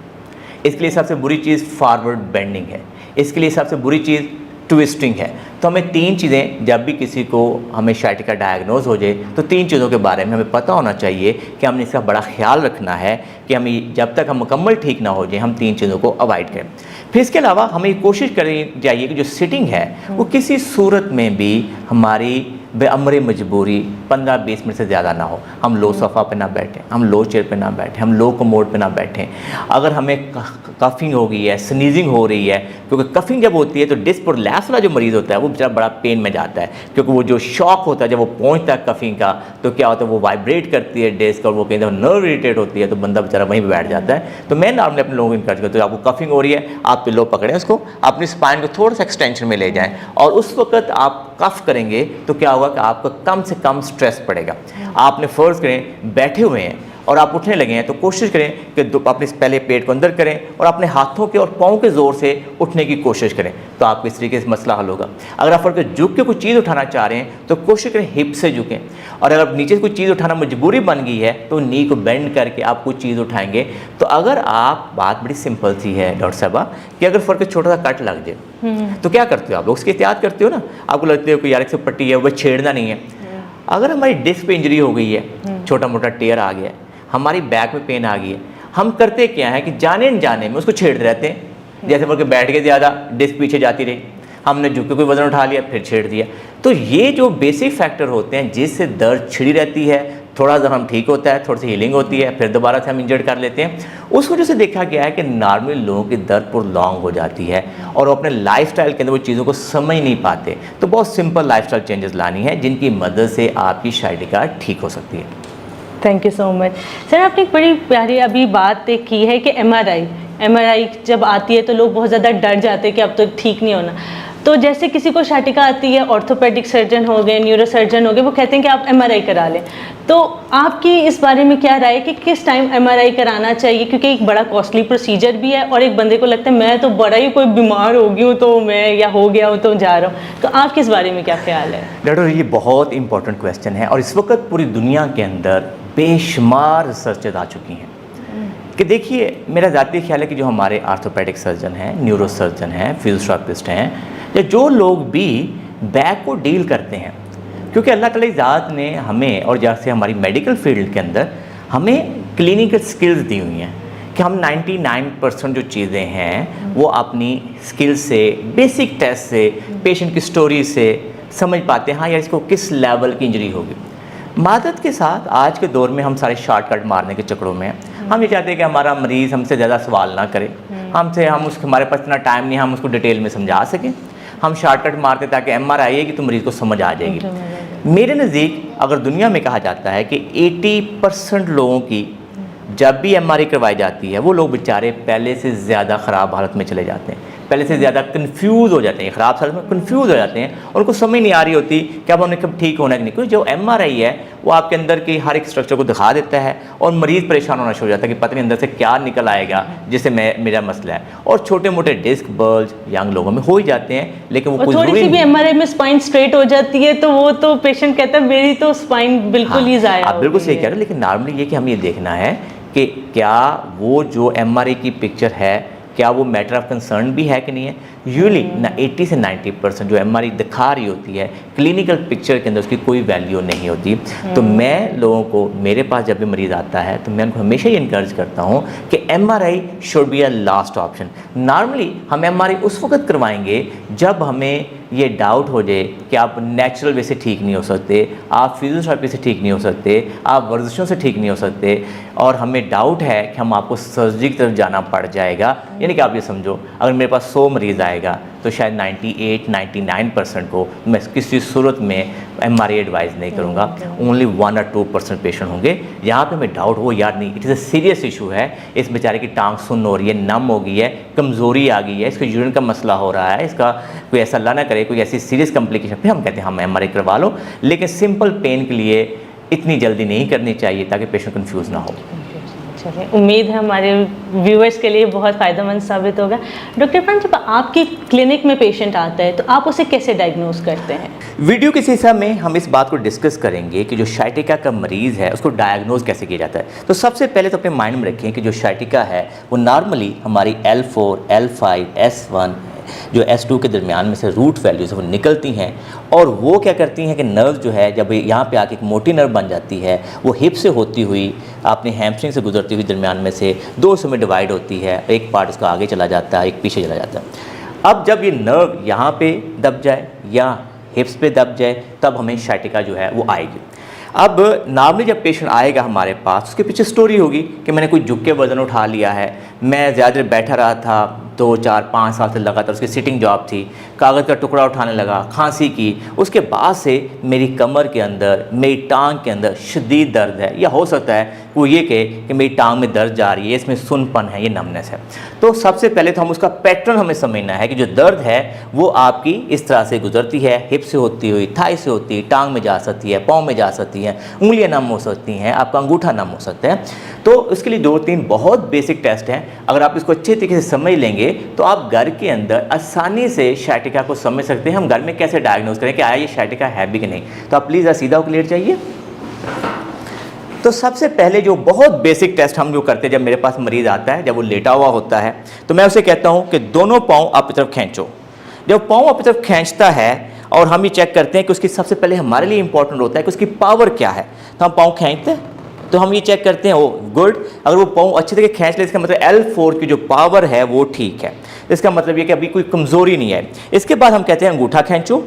इसके लिए सबसे बुरी चीज़ फॉरवर्ड बेंडिंग है, इसके लिए सबसे बुरी चीज़ ट्विस्टिंग है। तो हमें 3 चीज़ें, जब भी किसी को हमें शाइटिका डायग्नोज हो जाए तो 3 चीज़ों के बारे में हमें पता होना चाहिए कि हमने इसका बड़ा ख्याल रखना है कि हमें जब तक हम मुकम्मल ठीक ना हो जाए हम 3 चीज़ों को अवॉइड करें। फिर इसके अलावा हमें कोशिश करनी चाहिए कि जो सिटिंग है वो किसी सूरत में भी हमारी बेअमरे मजबूरी 15-20 मिनट से ज़्यादा ना हो। हम लो सोफ़ा पे ना बैठें, हम लो चेयर पे ना बैठें, हम लो कमोड पे ना बैठें। अगर हमें कफिंग हो गई है, स्नीजिंग हो रही है, क्योंकि कफिंग जब होती है तो डिस्क और लैप्स वाला जो मरीज़ होता है वो बेचारा बड़ा पेन में जाता है, क्योंकि वो जो शॉक होता है जब वो पहुंचता है कफिंग का तो क्या होता है वो वाइब्रेट करती है डिस्क और वो कहीं जब नर्व इरिटेट होती है तो बंदा बेचारा वहीं पर बैठ जाता है। तो मैं नॉर्मली अपने लोगों को इनकरेज करता हूँ, आपको कफिंग हो रही है आप पिलो पकड़ें, उसको अपनी स्पाइन को थोड़ा सा एक्सटेंशन में ले जाएँ और उस वक्त आप कफ करेंगे तो क्या होगा कि आपको कम से कम स्ट्रेस पड़ेगा। आपने फ़र्ज़ करें बैठे हुए हैं और आप उठने लगे हैं तो कोशिश करें कि अपने पहले पेट को अंदर करें और अपने हाथों के और पाँव के ज़ोर से उठने की कोशिश करें, तो आपको इस तरीके से मसला हल होगा। अगर आप फर्क झुक के कोई चीज़ उठाना चाह रहे हैं तो कोशिश करें हिप से झुकें, और अगर नीचे से कोई चीज़ उठाना मजबूरी बन गई है तो नी को बेंड करके आप कोई चीज़ उठाएंगे। तो अगर आप, बात बड़ी सिंपल सी है डॉक्टर साहबा, कि अगर फ़र्क छोटा सा कट लग जाए तो क्या करते हो आप लोग, उसकी एहतियात करते हो ना, आपको लगते हो कि यार एक पट्टी है वो छेड़ना नहीं है। अगर हमारी डिस्क पे इंजरी हो गई है, छोटा मोटा टेयर आ गया है, हमारी बैक में पेन आ गई है, हम करते क्या है कि जाने अनजाने में उसको छेड़ते रहते हैं। जैसे बोल के बैठ के ज़्यादा डिस्क पीछे जाती रही, हमने झुक के कोई वजन उठा लिया फिर छेड़ दिया। तो ये जो बेसिक फैक्टर होते हैं जिससे दर्द छिड़ी रहती है, थोड़ा सा हम ठीक होता है, थोड़ी सी हीलिंग होती है, फिर दोबारा से हम इंजर्ड कर लेते हैं। उस वजह से देखा गया है कि नॉर्मल लोगों की दर्द प्रोलॉन्ग हो जाती है और वो अपने लाइफस्टाइल के अंदर वो चीज़ों को समझ नहीं पाते। तो बहुत सिंपल लाइफस्टाइल चेंजेस लानी है जिनकी मदद से आपकी शाइटिका ठीक हो सकती है। Thank you so much sir. आपने एक बड़ी प्यारी अभी बात की है कि एमआरआई जब आती है तो लोग बहुत ज़्यादा डर जाते हैं कि अब तो ठीक नहीं होना। तो जैसे किसी को शाइटिका आती है, ऑर्थोपेडिक सर्जन हो गए, न्यूरो सर्जन हो गए, वो कहते हैं कि आप एमआरआई करा लें। तो आपकी इस बारे में क्या राय है कि किस टाइम एमआरआई कराना चाहिए, क्योंकि एक बड़ा कॉस्टली प्रोसीजर भी है और एक बंदे को लगता है मैं तो बड़ा ही कोई बीमार हो गई हूँ तो मैं या हो गया हूँ तो जा रहा हूँ। तो आपके इस बारे में क्या ख्याल है? डॉक्टर, ये बहुत इंपॉर्टेंट क्वेश्चन है और इस वक्त पूरी दुनिया के अंदर बेशुमार रिसर्चेज आ चुकी हैं कि देखिए, मेरा ज़ाती ख्याल है कि जो हमारे आर्थोपेडिक सर्जन हैं, न्यूरो सर्जन हैं, फिजियोथेरेपिस्ट हैं, या जो लोग भी बैक को डील करते हैं, क्योंकि अल्लाह ताला ज़ात ने हमें और जैसे हमारी मेडिकल फील्ड के अंदर हमें क्लिनिकल स्किल्स दी हुई हैं कि हम 99% जो चीज़ें हैं वो अपनी स्किल से, बेसिक टेस्ट से, पेशेंट की स्टोरी से समझ पाते हैं हाँ यार इसको किस लेवल की इंजरी होगी। मादत के साथ आज के दौर में हम सारे शॉर्टकट मारने के चक्करों में हम ये चाहते हैं कि हमारा मरीज़ हमसे ज़्यादा सवाल ना करे, हमारे पास इतना टाइम नहीं हम उसको डिटेल में समझा सकें। हम शॉर्टकट मारते ताकि एमआरआई आएगी तो मरीज़ को समझ आ जाएगी। मेरे नज़दीक अगर दुनिया में कहा जाता है कि 80% लोगों की जब भी एमआरआई करवाई जाती है वो लोग बेचारे पहले से ज़्यादा ख़राब हालत में चले जाते हैं, पहले से ज़्यादा कंफ्यूज हो जाते हैं, ख़राब हालत में कंफ्यूज हो जाते हैं और उनको समझ नहीं आ रही होती कि अब उन्हें कब ठीक होना है कि नहीं। क्योंकि जो एमआरआई है वो आपके अंदर की हर एक स्ट्रक्चर को दिखा देता है और मरीज़ परेशान होना शुरू हो जाता है कि पता नहीं अंदर से क्या निकल आएगा जिससे मेरा मसला है। और छोटे मोटे डिस्क बल्ज यंग लोगों में हो ही जाते हैं, लेकिन वो थोड़ी सी भी एमआरआई में स्पाइन स्ट्रेट हो जाती है तो वो तो पेशेंट कहता है मेरी तो स्पाइन बिल्कुल ही ज़ाया। आप बिल्कुल सही कह रहे हैं, लेकिन नॉर्मली ये कि हम ये देखना है कि क्या वो जो एमआरआई की पिक्चर है क्या वो मैटर ऑफ कंसर्न भी है कि नहीं है। यूजली ना 80 से 90% जो एमआरआई दिखा रही होती है क्लिनिकल पिक्चर के अंदर उसकी कोई वैल्यू नहीं होती। तो मैं लोगों को, मेरे पास जब भी मरीज़ आता है तो मैं उनको हमेशा ये इनकरेज करता हूँ कि MRI should be a last option. Normally हम एमआरआई उस वक्त करवाएंगे जब हमें ये डाउट हो जाए कि आप नेचुरल वे से ठीक नहीं हो सकते, आप फिजियोथेरेपी से ठीक नहीं हो सकते, आप वर्जिशों से ठीक नहीं हो सकते और हमें डाउट है कि हम आपको सर्जरी की तरफ जाना पड़ जाएगा। यानी कि आप ये समझो अगर मेरे पास 100 मरीज़ आएगा तो शायद 98-99% को मैं किसी सूरत में एमआरआई एडवाइस नहीं करूँगा। ओनली 1 और 2% पेशेंट होंगे यहाँ पे मैं डाउट हो यार नहीं, it is a serious issue है, इस बेचारे की टांग सुन्न हो रही है, नम हो गई है, कमज़ोरी आ गई है, इसको यूरिन का मसला हो रहा है, इसका कोई ऐसा अल्लाह ना करे कोई ऐसी सीरियस कॉम्प्लिकेशन, फिर हम कहते हैं हम एमआरआई करवा लो। लेकिन सिंपल पेन के लिए इतनी जल्दी नहीं करनी चाहिए ताकि पेशेंट कंफ्यूज ना हो। चलिए, उम्मीद है हमारे व्यूअर्स के लिए बहुत फ़ायदेमंद साबित होगा। डॉक्टर इरफान, जब आपकी क्लिनिक में पेशेंट आता है तो आप उसे कैसे डायग्नोज करते हैं? वीडियो के हिस्से में हम इस बात को डिस्कस करेंगे कि जो शाइटिका का मरीज़ है उसको डायग्नोज कैसे किया जाता है। तो सबसे पहले तो अपने माइंड में रखें कि जो शाइटिका है वो नॉर्मली हमारी L4, L5, S1 जो S2 के दरमियान में से रूट वैल्यूज़ वो निकलती हैं और वो क्या करती हैं कि नर्व जो है जब यहाँ पे आके एक मोटी नर्व बन जाती है, वो हिप से होती हुई अपनी हैमस्ट्रिंग से गुजरती हुई दरमियान में से दो हिस्सों में डिवाइड होती है, एक पार्ट इसका आगे चला जाता है, एक पीछे चला जाता है। अब जब ये नर्व यहाँ पे दब जाए या हिप्स पे दब जाए तब हमें शाइटिका जो है वो आएगी। अब नॉर्मली जब पेशेंट आएगा हमारे पास, उसके पीछे स्टोरी होगी कि मैंने कोई झुक के वज़न उठा लिया है, मैं ज़्यादा देर बैठा रहा था, 2, 4, 5 साल से लगातार उसकी सिटिंग जॉब थी, कागज़ का टुकड़ा उठाने लगा, खांसी की, उसके बाद से मेरी कमर के अंदर, मेरी टांग के अंदर शदीद दर्द है, या हो सकता है वो ये कहे कि मेरी टांग में दर्द जा रही है, इसमें सुनपन है, ये नमनेस है। तो सबसे पहले तो हम उसका पैटर्न हमें समझना है कि जो दर्द है वो आपकी इस तरह से गुजरती है, हिप से होती हुई, थाई से होती है, टांग में जा सकती है, पाँव में जा सकती है, उंगलियाँ नम हो सकती हैं, आपका अंगूठा नम हो सकता है। तो इसके लिए 2-3 बहुत बेसिक टेस्ट हैं, अगर आप इसको अच्छे तरीके से समझ लेंगे तो आप घर के अंदर आसानी से शाइटिका को समझ सकते हैं। हम घर में कैसे डायग्नोज करें कि आया ये शाइटिका है भी कि नहीं। तो आप प्लीज़ सीधा होकर लेट जाइए। तो सबसे पहले जो बहुत बेसिक टेस्ट हम जो करते हैं जब मेरे पास मरीज़ आता है, जब वो लेटा हुआ होता है, तो मैं उसे कहता हूँ कि दोनों पाँव अपनी तरफ खींचो। जब पाँव अपनी तरफ खींचता है और हम ये चेक करते हैं कि उसकी सबसे पहले हमारे लिए इंपॉर्टेंट होता है कि उसकी पावर क्या है, तो हम पाँव खींचते हैं तो हम ये चेक करते हैं ओ गुड, अगर वो पाँव अच्छे तरीके खींच ले इसका मतलब L4 की जो पावर है वो ठीक है, इसका मतलब ये कि अभी कोई कमज़ोरी नहीं है। इसके बाद हम कहते हैं अंगूठा खींचो,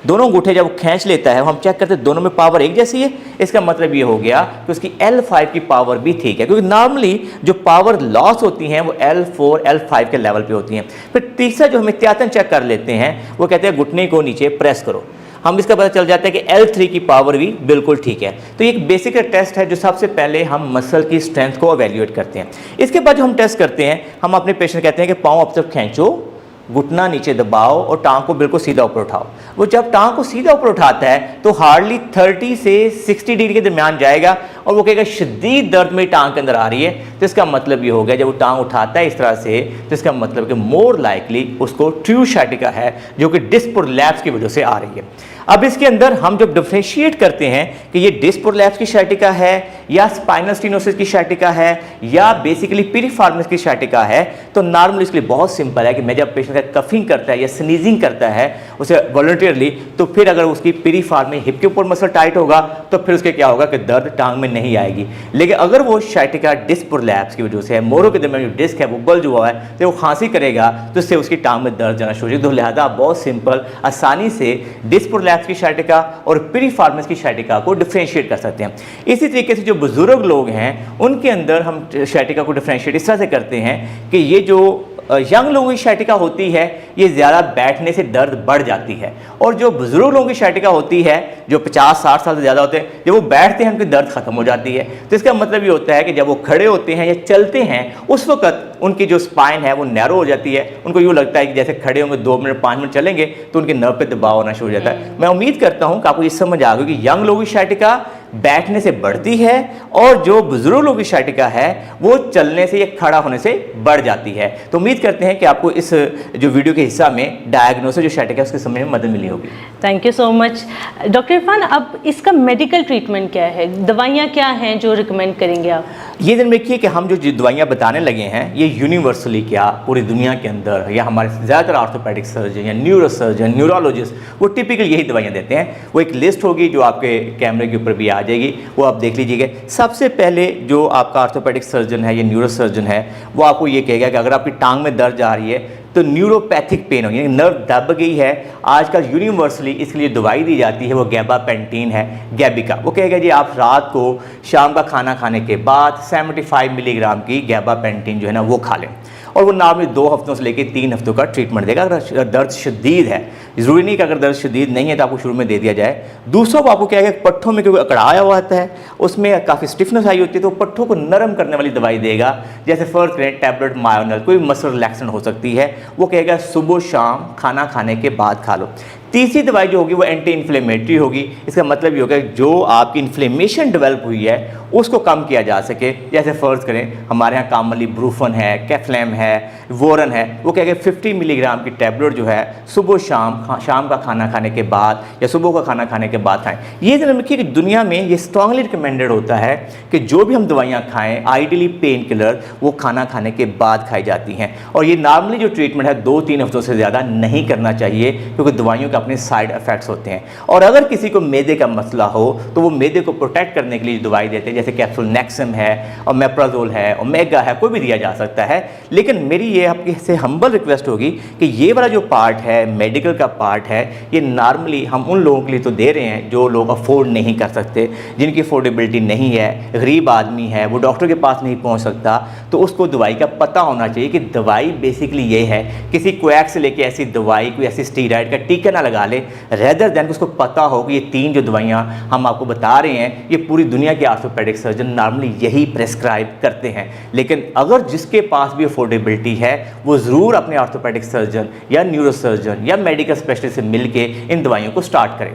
दोनों अंगूठे जब खींच लेता है हम चेक करते हैं दोनों में पावर एक जैसी है, इसका मतलब ये हो गया कि उसकी L5 की पावर भी ठीक है, क्योंकि नॉर्मली जो पावर लॉस होती हैं वो L4 L5 के लेवल पे होती हैं। फिर तीसरा जो हम एहतियातन चेक कर लेते हैं वो कहते हैं घुटने को नीचे प्रेस करो, हम इसका पता चल जाता है कि L3 की पावर भी बिल्कुल ठीक है। तो ये एक बेसिक टेस्ट है जो सबसे पहले हम मसल की स्ट्रेंथ को एवेल्यूएट करते हैं। इसके बाद जो हम टेस्ट करते हैं, हम अपने पेशेंट कहते हैं कि पाँव अब तक खींचो, घुटना नीचे दबाओ और टांग को बिल्कुल सीधा ऊपर उठाओ। वो जब टांग को सीधा ऊपर उठाता है तो हार्डली 30 से 60 डिग्री के दरमियान जाएगा और वो कहेगा शदीद दर्द मेरी टांग के अंदर आ रही है। तो इसका मतलब ये हो गया जब वो टांग उठाता है इस तरह से, तो इसका मतलब कि मोर लाइकली उसको ट्रू शाइटिका है जो कि डिस्क प्रोलैप्स की वजह से आ रही है। अब इसके अंदर हम जब डिफरेंशिएट करते हैं कि ये डिस्क प्रोलैप्स की शाइटिका है या स्पाइनल स्टीनोसिस की शाइटिका है या बेसिकली पिरिफॉर्मिस की शाइटिका है, तो नॉर्मली इसके लिए बहुत सिंपल है कि मैं जब पेशेंट का कफिंग करता है या स्नीजिंग करता है उसे वॉलंटियरली, तो फिर अगर उसकी पिरिफॉर्मिस हिप के ऊपर मसल टाइट होगा तो फिर उसके क्या होगा कि दर्द टांग में नहीं आएगी। लेकिन अगर वो शाइटिका डिस्क प्रोलैप्स की वजह से है, मोरों के दरमियान जो डिस्क है वो बल्ज हुआ है, तो वो खांसी करेगा तो इससे उसकी टांग में दर्द जाना शुरू हो जाएगा। तो लिहाजा आप बहुत सिंपल आसानी से डिस्क प्रोलैप्स की शाइटिका और पिरिफॉर्मिस की शाइटिका को डिफरेंशिएट कर सकते हैं। इसी तरीके से जो बुजुर्ग लोग हैं उनके अंदर हम शाइटिका को डिफरेंशिएट इस तरह से करते हैं कि ये जो यंग लोगों की शाइटिका होती है ये ज़्यादा बैठने से दर्द बढ़ जाती है, और जो बुजुर्ग लोगों की शाइटिका होती है जो 50-60 साल से ज़्यादा होते हैं, जब वो बैठते हैं उनकी दर्द खत्म हो जाती है। तो इसका मतलब ये होता है कि जब वो खड़े होते हैं या चलते हैं उस वक्त उनकी जो स्पाइन है वो नैरो हो जाती है, उनको यूँ लगता है कि जैसे खड़े होंगे 2 मिनट 5 मिनट चलेंगे तो उनके नर्व पे दबाव होना शुरू हो जाता है। मैं उम्मीद करता हूँ कि आपको ये समझ आ गई कि यंग लोगों की शाइटिका बैठने से बढ़ती है और जो बुजुर्ग लोगों की शाइटिका है वो चलने से या खड़ा होने से बढ़ जाती है। तो उम्मीद करते हैं कि आपको इस जो वीडियो के हिस्सा में डायग्नोसिस जो शाइटिका है उसके समझने में मदद मिली होगी। Thank you so much doctor Irfan. अब इसका मेडिकल ट्रीटमेंट क्या है, दवाइयाँ क्या हैं जो रिकमेंड करेंगे आप? ये दिन देखिए कि हम जो दवाइयाँ बताने लगे हैं ये यूनिवर्सली क्या पूरी दुनिया के अंदर या हमारे ज़्यादातर ऑर्थोपेडिक सर्जन या न्यूरोसर्जन न्यूरोलॉजिस्ट वो टिपिकल यही दवाइयाँ देते हैं। वो एक लिस्ट होगी जो आपके कैमरे के ऊपर भी आ जाएगी, वो आप देख लीजिएगा। सबसे पहले जो आपका ऑर्थोपेडिक सर्जन है या न्यूरोसर्जन है वो आपको ये कहेगा कि अगर आपकी टांग में दर्द आ रही है तो न्यूरोपैथिक पेन होगी, नर्व दब गई है, आजकल यूनिवर्सली इसके लिए दवाई दी जाती है वो गैबापेंटीन है, गैबिका। वो कहेगा जी आप रात को शाम का खाना खाने के बाद 75 मिलीग्राम की गैबापेंटीन जो है ना वो खा लें, और वो नॉर्मली 2 हफ्तों से लेकर 3 हफ्तों का ट्रीटमेंट देगा। अगर दर्द शदीद है, ज़रूरी नहीं कि अगर दर्द शदीद नहीं है तो आपको शुरू में दे दिया जाए। दूसरा वो आपको क्या है कि पट्ठों में क्योंकि अकड़ाया हुआ आता है उसमें काफ़ी स्टिफनेस आई होती है, तो पट्ठों को नरम करने वाली दवाई देगा, जैसे फर्स्ट करें टैबलेट मायोनल, कोई मसल रिलैक्सेंट हो सकती है, वो कहेगा सुबह शाम खाना खाने के बाद खा लो। तीसरी दवाई जो होगी वो एंटी इन्फ्लेमेटरी होगी। इसका मतलब ये होगा कि जो आपकी इन्फ्लेमेशन डेवलप हुई है उसको कम किया जा सके। जैसे फ़र्ज़ करें हमारे यहाँ कामली ब्रूफन है, कैफ्लेम है, वोरन है, वो क्या 50 मिलीग्राम की टैबलेट जो है सुबह शाम का खाना खाने के बाद या सुबह का खाना खाने के बाद खाएं। ये ध्यान रखिए कि दुनिया में ये स्ट्रांगली रिकमेंडेड होता है कि जो भी हम दवाइयाँ खाएँ, आइडियली पेन किलर वो खाना खाने के बाद खाई जाती हैं। और ये नॉर्मली जो ट्रीटमेंट है 2-3 हफ्तों से ज़्यादा नहीं करना चाहिए, क्योंकि दवाइयों के अपने साइड इफ़ेक्ट्स होते हैं। और अगर किसी को मैदे का मसला हो तो वो मैदे को प्रोटेक्ट करने के लिए दवाई देते हैं, जैसे कैप्सूल नेक्सम है और मेप्राजोल है, ओमेगा है, कोई भी दिया जा सकता है। लेकिन मेरी ये आपकी से हम्बल रिक्वेस्ट होगी कि ये वाला जो पार्ट है, मेडिकल का पार्ट है, ये नॉर्मली हम उन लोगों के लिए तो दे रहे हैं जो लोग अफोर्ड नहीं कर सकते, जिनकी अफोर्डेबिलिटी नहीं है, गरीब आदमी है, वो डॉक्टर के पास नहीं पहुंच सकता, तो उसको दवाई का पता होना चाहिए कि दवाई बेसिकली ये है। किसी क्वैक से लेके ऐसी दवाई, कोई ऐसी स्टीरॉयड का टीका ना लगा ले, रेदर देन उसको पता हो कि ये 3 जो दवाइयाँ हम आपको बता रहे हैं ये पूरी दुनिया के ऑर्थोपेडिक सर्जन नॉर्मली यही प्रेस्क्राइब करते हैं। लेकिन अगर जिसके पास भी अफोर्डेबिलिटी है वो ज़रूर अपने ऑर्थोपेडिक सर्जन या न्यूरोसर्जन या मेडिकल स्पेशलिस्ट से मिलके इन दवाइयों को स्टार्ट करें।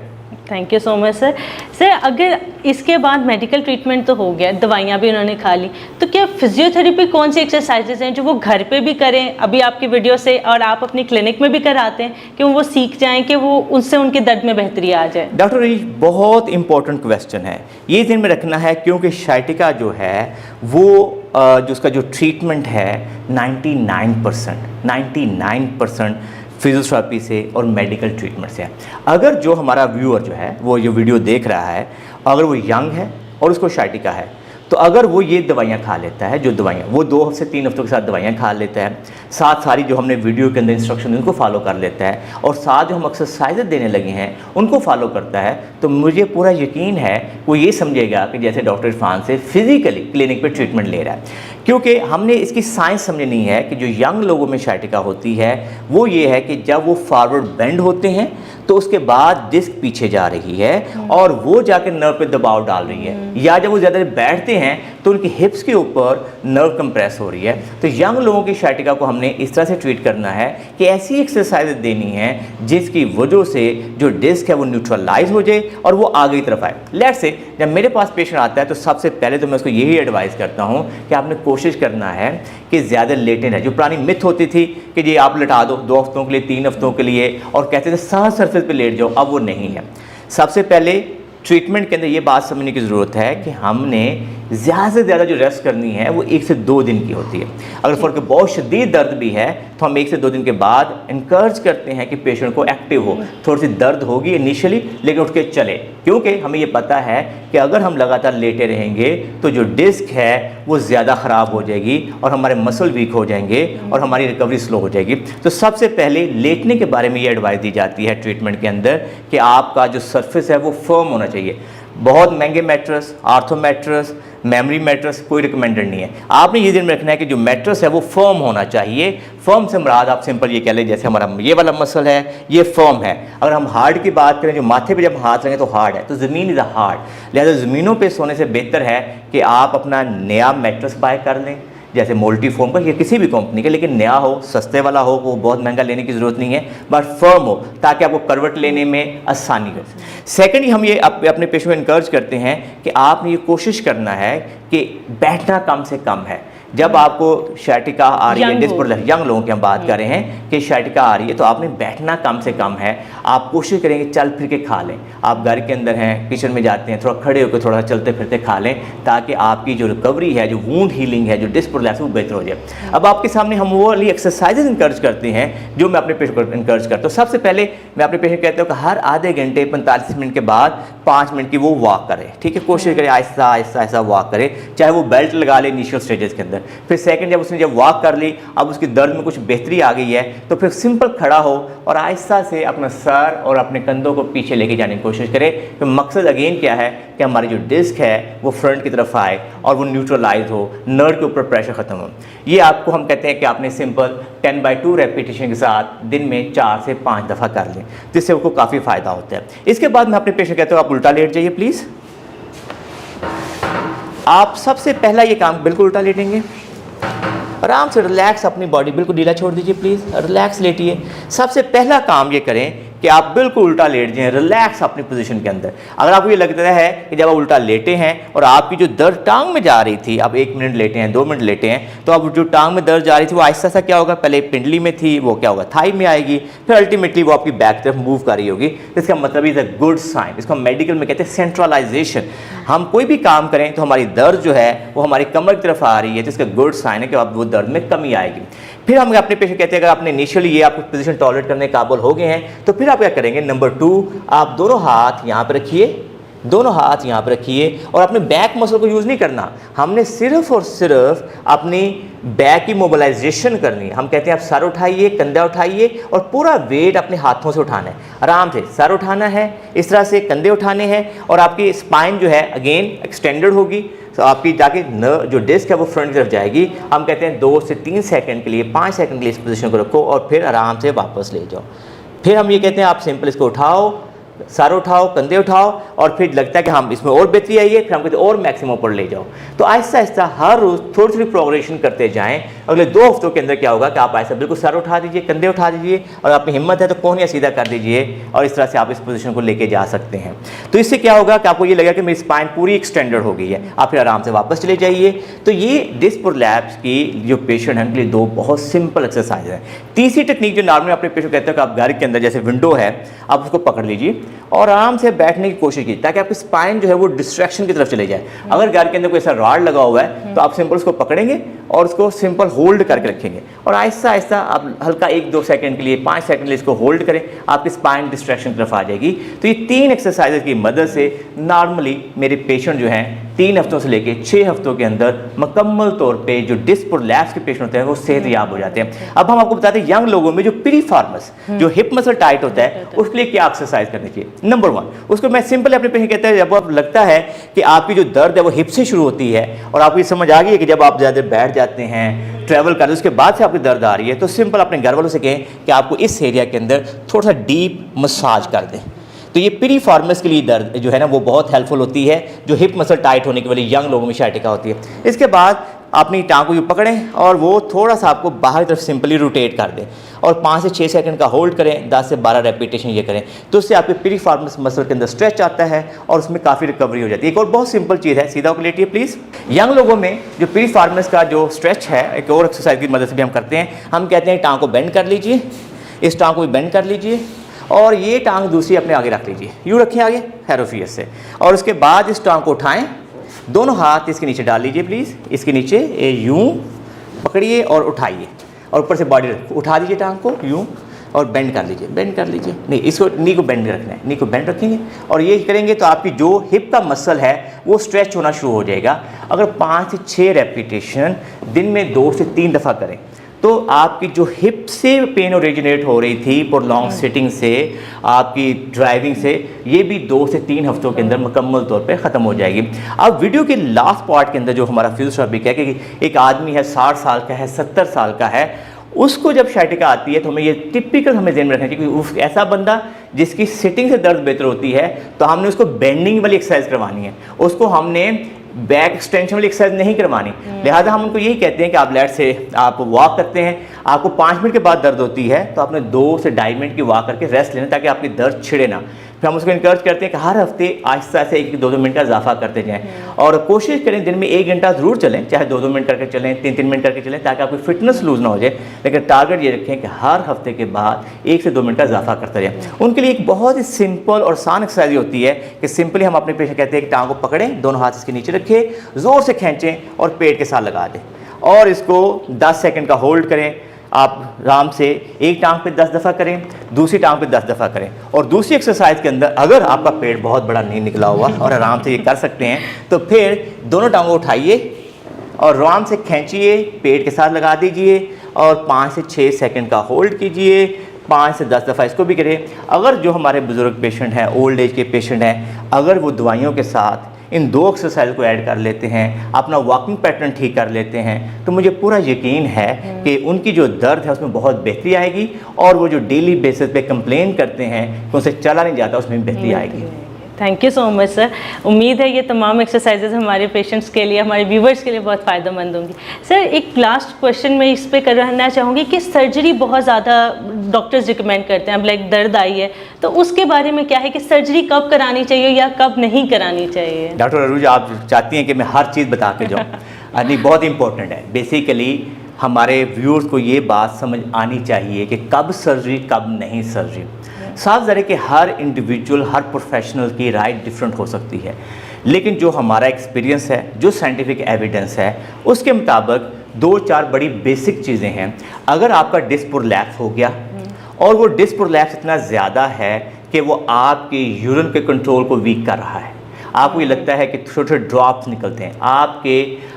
Thank you so much sir. Sir अगर इसके बाद मेडिकल ट्रीटमेंट तो हो गया, दवाइयाँ भी उन्होंने खा ली, तो क्या फिजियोथेरेपी कौन सी एक्सरसाइजेज हैं जो वो घर पे भी करें अभी आपकी वीडियो से, और आप अपनी क्लिनिक में भी कराते हैं, कि वो सीख जाएं कि वो उससे उनके दर्द में बेहतरी आ जाए? डॉक्टर ये बहुत इंपॉर्टेंट क्वेश्चन है, ये ध्यान में रखना है, क्योंकि शाइटिका जो है वो जो उसका जो ट्रीटमेंट है 99% फिजियोथेरेपी से और मेडिकल ट्रीटमेंट से है। अगर जो हमारा व्यूअर जो है वो ये वीडियो देख रहा है, अगर वो यंग है और उसको शाइटिका है, तो अगर वो ये दवाइयाँ खा लेता है, जो दवाइयाँ वो 2 से 3 हफ्तों के साथ दवाइयाँ खा लेता है, साथ सारी जो हमने वीडियो के अंदर इंस्ट्रक्शन उनको फॉलो कर लेता है, और साथ जो हम एक्सरसाइज देने लगे हैं उनको फॉलो करता है, तो मुझे पूरा यकीन है वो ये समझेगा कि जैसे डॉक्टर इरफान से फिजिकली क्लिनिक पे ट्रीटमेंट ले रहा है। क्योंकि हमने इसकी साइंस समझनी है कि जो यंग लोगों में शाइटिका होती है वो ये है कि जब वो फॉरवर्ड बेंड होते हैं तो उसके बाद डिस्क पीछे जा रही है और वो जाकर नर्व पे दबाव डाल रही है, या जब वो ज़्यादा बैठते हैं तो उनकी हिप्स के ऊपर नर्व कंप्रेस हो रही है। तो यंग लोगों की शाइटिका को हमने इस तरह से ट्रीट करना है कि ऐसी एक्सरसाइज देनी है जिसकी वजह से जो डिस्क है वो न्यूट्रलाइज हो जाए और वो आगे की तरफ आए। लेट्स से जब मेरे पास पेशेंट आता है तो सबसे पहले तो मैं उसको यही एडवाइस करता हूँ कि आपने कोशिश करना है कि ज़्यादा लेटे ना। जो पुरानी मिथ होती थी कि जी आप लटा दो 2 हफ्तों के लिए, 3 हफ्तों के लिए, और कहते थे साफ सरफेस पे लेट जाओ, अब वो नहीं है। सबसे पहले ट्रीटमेंट के अंदर ये बात समझने की ज़रूरत है कि हमने ज़्यादा से ज़्यादा जो रेस्ट करनी है वो 1 से 2 दिन की होती है। अगर फर्क बहुत शदीद दर्द भी है तो हम 1 से 2 दिन के बाद इनकरेज करते हैं कि पेशेंट को एक्टिव हो। थोड़ी सी दर्द होगी इनिशियली, लेकिन उठ के चले, क्योंकि हमें ये पता है कि अगर हम लगातार लेटे रहेंगे तो जो डिस्क है वो ज़्यादा ख़राब हो जाएगी और हमारे मसल वीक हो जाएंगे और हमारी रिकवरी स्लो हो जाएगी। तो सबसे पहले लेटने के बारे में ये एडवाइस दी जाती है ट्रीटमेंट के अंदर कि आपका जो सरफेस है वो फर्म होना चाहिए। बहुत महंगे mattress, ortho mattress, memory mattress कोई रिकमेंडेड नहीं है। आपने ये ध्यान में रखना है कि जो मैट्रेस है वो फर्म होना चाहिए। फर्म से मुराद आप सिंपल ये कह लें, जैसे हमारा ये वाला मसल है ये फर्म है। अगर हम हार्ड की बात करें, जो माथे पे जब हाथ लगें तो हार्ड है, तो ज़मीन इज़ अ हार्ड। लिहाजा ज़मीनों पे सोने से बेहतर है कि आप अपना नया मैट्रेस बाय कर लें, जैसे मोल्टी फोम का या किसी भी कंपनी का, लेकिन नया हो, सस्ते वाला हो, वो बहुत महंगा लेने की ज़रूरत नहीं है, बट फर्म हो ताकि आपको करवट लेने में आसानी हो। सेकेंडली हम ये अपने पेशेंट को इनकरेज करते हैं कि आपने ये कोशिश करना है कि बैठना कम से कम है। जब आपको शाइटिका आ रही है, यंग लोगों की हम बात कर रहे हैं कि शाइटिका आ रही है, तो आपने बैठना कम से कम है। आप कोशिश करेंगे चल फिर के खा लें। आप घर के अंदर हैं, किचन में जाते हैं, थोड़ा खड़े होकर थोड़ा चलते फिरते खा लें, ताकि आपकी जो रिकवरी है, जो वूंड हीलिंग है, जो डिस्क प्रोलैप्स वो बेहतर हो जाए। अब आपके सामने हम वो वाली एक्सरसाइजेज इंकरेज करते हैं जो मैं अपने पेशेंट को इंकरेज करता हूँ। सबसे पहले मैं अपने पेशेंट कहता हूँ कि हर आधे घंटे 45 मिनट के बाद 5 मिनट की वो वॉक करें। ठीक है, कोशिश करें आहिस्ता आहिस्ता आहिस्ता वॉक करें, चाहे वो बेल्ट लगा ले इनिशियल स्टेजेस के अंदर। फिर सेकंड, जब उसने वॉक कर ली, अब उसकी दर्द में कुछ बेहतरी आ गई है, तो फिर सिंपल खड़ा हो और आहिस्ता से अपना सर और अपने कंधों को पीछे लेके जाने की कोशिश करें। तो मकसद अगेन क्या है कि हमारी जो डिस्क है वो फ्रंट की तरफ आए और वो न्यूट्रलाइज हो, नर्व के ऊपर प्रेशर खत्म हो। ये आपको हम कहते हैं कि आपने सिंपल 10/2 रेपिटेशन के साथ दिन में 4 से 5 दफ़ा कर लें, जिससे उनको काफ़ी फ़ायदा होता है। इसके बाद मैं अपने पेशेंट कहता हूँ आप उल्टा लेट जाइए प्लीज़। आप सबसे पहला ये काम बिल्कुल उल्टा लेटेंगे, आराम से रिलैक्स, अपनी बॉडी बिल्कुल ढीला छोड़ दीजिए प्लीज़, रिलैक्स लेटिए। सबसे पहला काम ये करें कि आप बिल्कुल उल्टा लेट जाएं, रिलैक्स अपनी पोजीशन के अंदर। अगर आपको ये लगता है कि जब आप उल्टा लेटे हैं और आपकी जो दर्द टांग में जा रही थी, आप 1 मिनट लेटे हैं, 2 मिनट लेटे हैं, तो अब जो टांग में दर्द जा रही थी वो आहिस्ता सा क्या होगा, पहले पिंडली में थी, वो क्या होगा, थाई में आएगी, फिर अल्टीमेटली वो आपकी बैक तरफ मूव कर रही होगी। इसका मतलब इज अ गुड साइन। इसको मेडिकल में कहते हैं सेंट्रलाइजेशन। हम कोई भी काम करें तो हमारी दर्द जो है वो हमारी कमर की तरफ आ रही है, तो इसका गुड साइन है कि अब वो दर्द में कमी आएगी। फिर हम अपने पेशेंट कहते हैं अगर आपने इनिशियली ये आपको पोजीशन टॉलरेट करने के काबिल हो गए हैं, तो फिर आप क्या करेंगे, नंबर 2, आप दोनों हाथ यहाँ पे रखिए, दोनों हाथ यहाँ पे रखिए और अपने बैक मसल को यूज़ नहीं करना। हमने सिर्फ और सिर्फ अपनी बैक की मोबिलाइजेशन करनी है। हम कहते हैं आप सर उठाइए, कंधा उठाइए और पूरा वेट अपने हाथों से उठाना है। आराम से सर उठाना है, इस तरह से कंधे उठाने हैं और आपकी स्पाइन जो है अगेन एक्सटेंडेड होगी। तो आपकी जाके जो डिस्क है वो फ्रंट की तरफ जाएगी। हम कहते हैं 2 से 3 सेकंड के लिए, 5 सेकंड के लिए इस पोजीशन को रखो और फिर आराम से वापस ले जाओ। फिर हम ये कहते हैं आप सिंपल इसको उठाओ, सर उठाओ, कंधे उठाओ और फिर लगता है कि हम इसमें और बेहतरी आई है, फिर हम कहते हैं और मैक्सिमम पर ले जाओ। तो आहिस्ता आहिस्ता हर रोज़ थोड़ी थोड़ी प्रोग्रेशन करते जाएं। अगले 2 हफ्तों के अंदर क्या होगा कि आप ऐसा बिल्कुल सर उठा दीजिए, कंधे उठा दीजिए और अपनी हिम्मत है तो कोहनियाँ सीधा कर दीजिए और इस तरह से आप इस पोजीशन को लेके जा सकते हैं। तो इससे क्या होगा कि आपको ये लगेगा कि मेरी स्पाइन पूरी एक्सटेंडेड हो गई है, आप फिर आराम से वापस चले जाइए। तो ये डिस्क प्रोलैप्स की जो पेशेंट हैं उनके लिए 2 बहुत सिंपल एक्सरसाइज है। तीसरी टेक्निक जो नॉर्मली अपने पेशेंट कहते हैं कि आप घर के अंदर जैसे विंडो है, आप उसको पकड़ लीजिए और आराम से बैठने की कोशिश कीजिए ताकि आपकी स्पाइन जो है वो डिस्ट्रैक्शन की तरफ चले जाए। अगर घर के अंदर कोई ऐसा रॉड लगा हुआ है तो आप सिंपल उसको पकड़ेंगे और उसको सिंपल होल्ड करके रखेंगे और आहिस्ता आहिस्ता आप हल्का 1-2 सेकंड के लिए, 5 सेकंड के लिए इसको होल्ड करें, आपकी स्पाइन डिस्ट्रैक्शन की तरफ आ जाएगी। तो ये 3 एक्सरसाइजेज की मदद से नॉर्मली मेरे पेशेंट जो हैं 3 हफ्तों से लेकर 6 हफ्तों के अंदर मुकम्मल तौर पे जो डिस्क प्रोलैप्स के पेशेंट होते हैं वो सेहतयाब हो जाते हैं। अब हम आपको बताते हैं यंग लोगों में जो पिरिफॉर्मस जो हिप मसल टाइट होता है उसके लिए क्या एक्सरसाइज करनी चाहिए। नंबर 1, उसको मैं सिंपल अपने पेशेंट कहता है, जब आप लगता है कि आपकी जो दर्द है वो हिप से शुरू होती है और आपको ये समझ आ गई है कि जब आप ज़्यादा बैठ जाते हैं, ट्रैवल करते हैं, उसके बाद से आपकी दर्द आ रही है, तो सिंपल अपने घर वालों से कहें कि आपको इस एरिया के अंदर थोड़ा सा डीप मसाज कर दें। तो ये पिरिफॉर्मस के लिए दर्द जो है ना वो बहुत हेल्पफुल होती है, जो हिप मसल टाइट होने के वाली यंग लोगों में शाइटिका होती है। इसके बाद अपनी टांग को यूँ पकड़ें और वो थोड़ा सा आपको बाहर की तरफ सिंपली रोटेट कर दें और 5 से 6 सेकंड का होल्ड करें, 10 से 12 रेपिटेशन ये करें। तो उससे आपके पिरिफॉर्मस मसल के अंदर स्ट्रेच आता है और उसमें काफ़ी रिकवरी हो जाती है। एक और बहुत सिंपल चीज़ है, सीधा होकर लेटिए प्लीज़। यंग लोगों में जो पिरिफॉर्मस का जो स्ट्रेच है एक और एक्सरसाइज की मदद से भी हम करते हैं। हम कहते हैं टांग को बेंड कर लीजिए, इस टांग को भी बेंड कर लीजिए और ये टांग दूसरी अपने आगे रख लीजिए, यूँ रखें आगे हेरोफियस से, और उसके बाद इस टांग को उठाएं, दोनों हाथ इसके नीचे डाल लीजिए प्लीज़, इसके नीचे यूँ पकड़िए और उठाइए और ऊपर से बॉडी उठा दीजिए टांग को यूँ और बेंड कर लीजिए, बेंड कर लीजिए, नहीं इसको नी को बेंड रखना है, नी को बेंड रखेंगे और ये करेंगे तो आपकी जो हिप का मसल है वो स्ट्रेच होना शुरू हो जाएगा। अगर 5 से 6 रेपिटेशन दिन में 2 से 3 दफ़ा करें तो आपकी जो हिप से पेन ओरिजिनेट हो रही थी प्रोलॉन्ग सिटिंग से, आपकी ड्राइविंग से, ये भी 2 से 3 हफ्तों के अंदर मुकम्मल तौर पे ख़त्म हो जाएगी। अब वीडियो के लास्ट पार्ट के अंदर जो हमारा फिजियोथेरेपी है कि एक आदमी है 60 साल का है, 70 साल का है, उसको जब शाइटिका आती है तो हमें ये टिपिकल हमें ध्यान में रखना चाहिए कि ऐसा बंदा जिसकी सिटिंग से दर्द बेहतर होती है तो हमने उसको बेंडिंग वाली एक्सरसाइज करवानी है, उसको हमने बैक एक्सटेंशन वाली एक्सरसाइज नहीं करवानी। लिहाजा हम उनको यही कहते हैं कि आप लेट से आप वॉक करते हैं, आपको 5 मिनट के बाद दर्द होती है तो आपने 2 से 2.5 मिनट की वॉक करके रेस्ट लेना ताकि आपकी दर्द छिड़े ना। फिर हम उसको इनकरेज करते हैं कि हर हफ्ते आहिस्ता से 1-2 मिनट का इजाफा करते जाएं और कोशिश करें दिन में 1 घंटा ज़रूर चलें, चाहे 2-2 मिनट करके चलें, 3-3 मिनट करके चलें ताकि आपकी फिटनेस लूज़ ना हो जाए। लेकिन टारगेट ये रखें कि हर हफ्ते के बाद 1 से 2 मिनट का इजाफा करते रहें। उनके लिए एक बहुत ही सिंपल और आसान एक्सरसाइज होती है कि सिंपली हम अपने पेशेंट कहते हैं कि टांग को पकड़ें, दोनों हाथ इसके नीचे रखें, ज़ोर से खींचें और पेट के साथ लगा दें और इसको 10 सेकंड का होल्ड करें। आप आराम से एक टांग पे 10 दफ़ा करें, दूसरी टांग पे 10 दफ़ा करें और दूसरी एक्सरसाइज के अंदर अगर आपका पेट बहुत बड़ा नहीं निकला हुआ और आराम से ये कर सकते हैं तो फिर दोनों टांगों को उठाइए और आराम से खींचिए, पेट के साथ लगा दीजिए और 5 से 6 सेकंड का होल्ड कीजिए, 5 से 10 दफ़ा इसको भी करें। अगर जो हमारे बुज़ुर्ग पेशेंट हैं, ओल्ड एज के पेशेंट हैं, अगर वो दवाइयों के साथ इन 2 एक्सरसाइज को ऐड कर लेते हैं, अपना वॉकिंग पैटर्न ठीक कर लेते हैं तो मुझे पूरा यकीन है कि उनकी जो दर्द है उसमें बहुत बेहतरी आएगी और वो जो डेली बेसिस पे कंप्लेन करते हैं कि उनसे चला नहीं जाता उसमें बेहतरी आएगी। Thank you so much sir. उम्मीद है ये तमाम एक्सरसाइजेज हमारे पेशेंट्स के लिए, हमारे व्यूवर्स के लिए बहुत फ़ायदेमंद होंगी। सर एक लास्ट क्वेश्चन मैं इस पे करना चाहूँगी कि सर्जरी बहुत ज़्यादा डॉक्टर्स रिकमेंड करते हैं, अब लाइक दर्द आई है तो उसके बारे में क्या है कि सर्जरी कब करानी चाहिए या कब नहीं करानी चाहिए? डॉक्टर अरूज, आप चाहती हैं कि मैं हर चीज़ बता के जाऊँ? नहीं, बहुत इंपॉर्टेंट है। बेसिकली हमारे व्यूअर्स को ये बात समझ आनी चाहिए कि कब सर्जरी कब नहीं सर्जरी। साफ ज़रा कि हर इंडिविजुअल, हर प्रोफेशनल की राय डिफरेंट हो सकती है, लेकिन जो हमारा एक्सपीरियंस है, जो साइंटिफिक एविडेंस है, उसके मुताबिक 2-4 बड़ी बेसिक चीज़ें हैं। अगर आपका डिस्क प्रोलैप्स हो गया और वो डिस्क प्रोलैप्स इतना ज़्यादा है कि वो आपके यूरिन के कंट्रोल को वीक कर रहा है, आपको ये लगता है कि छोटे छोटे ड्रॉप्स निकलते हैं, आपके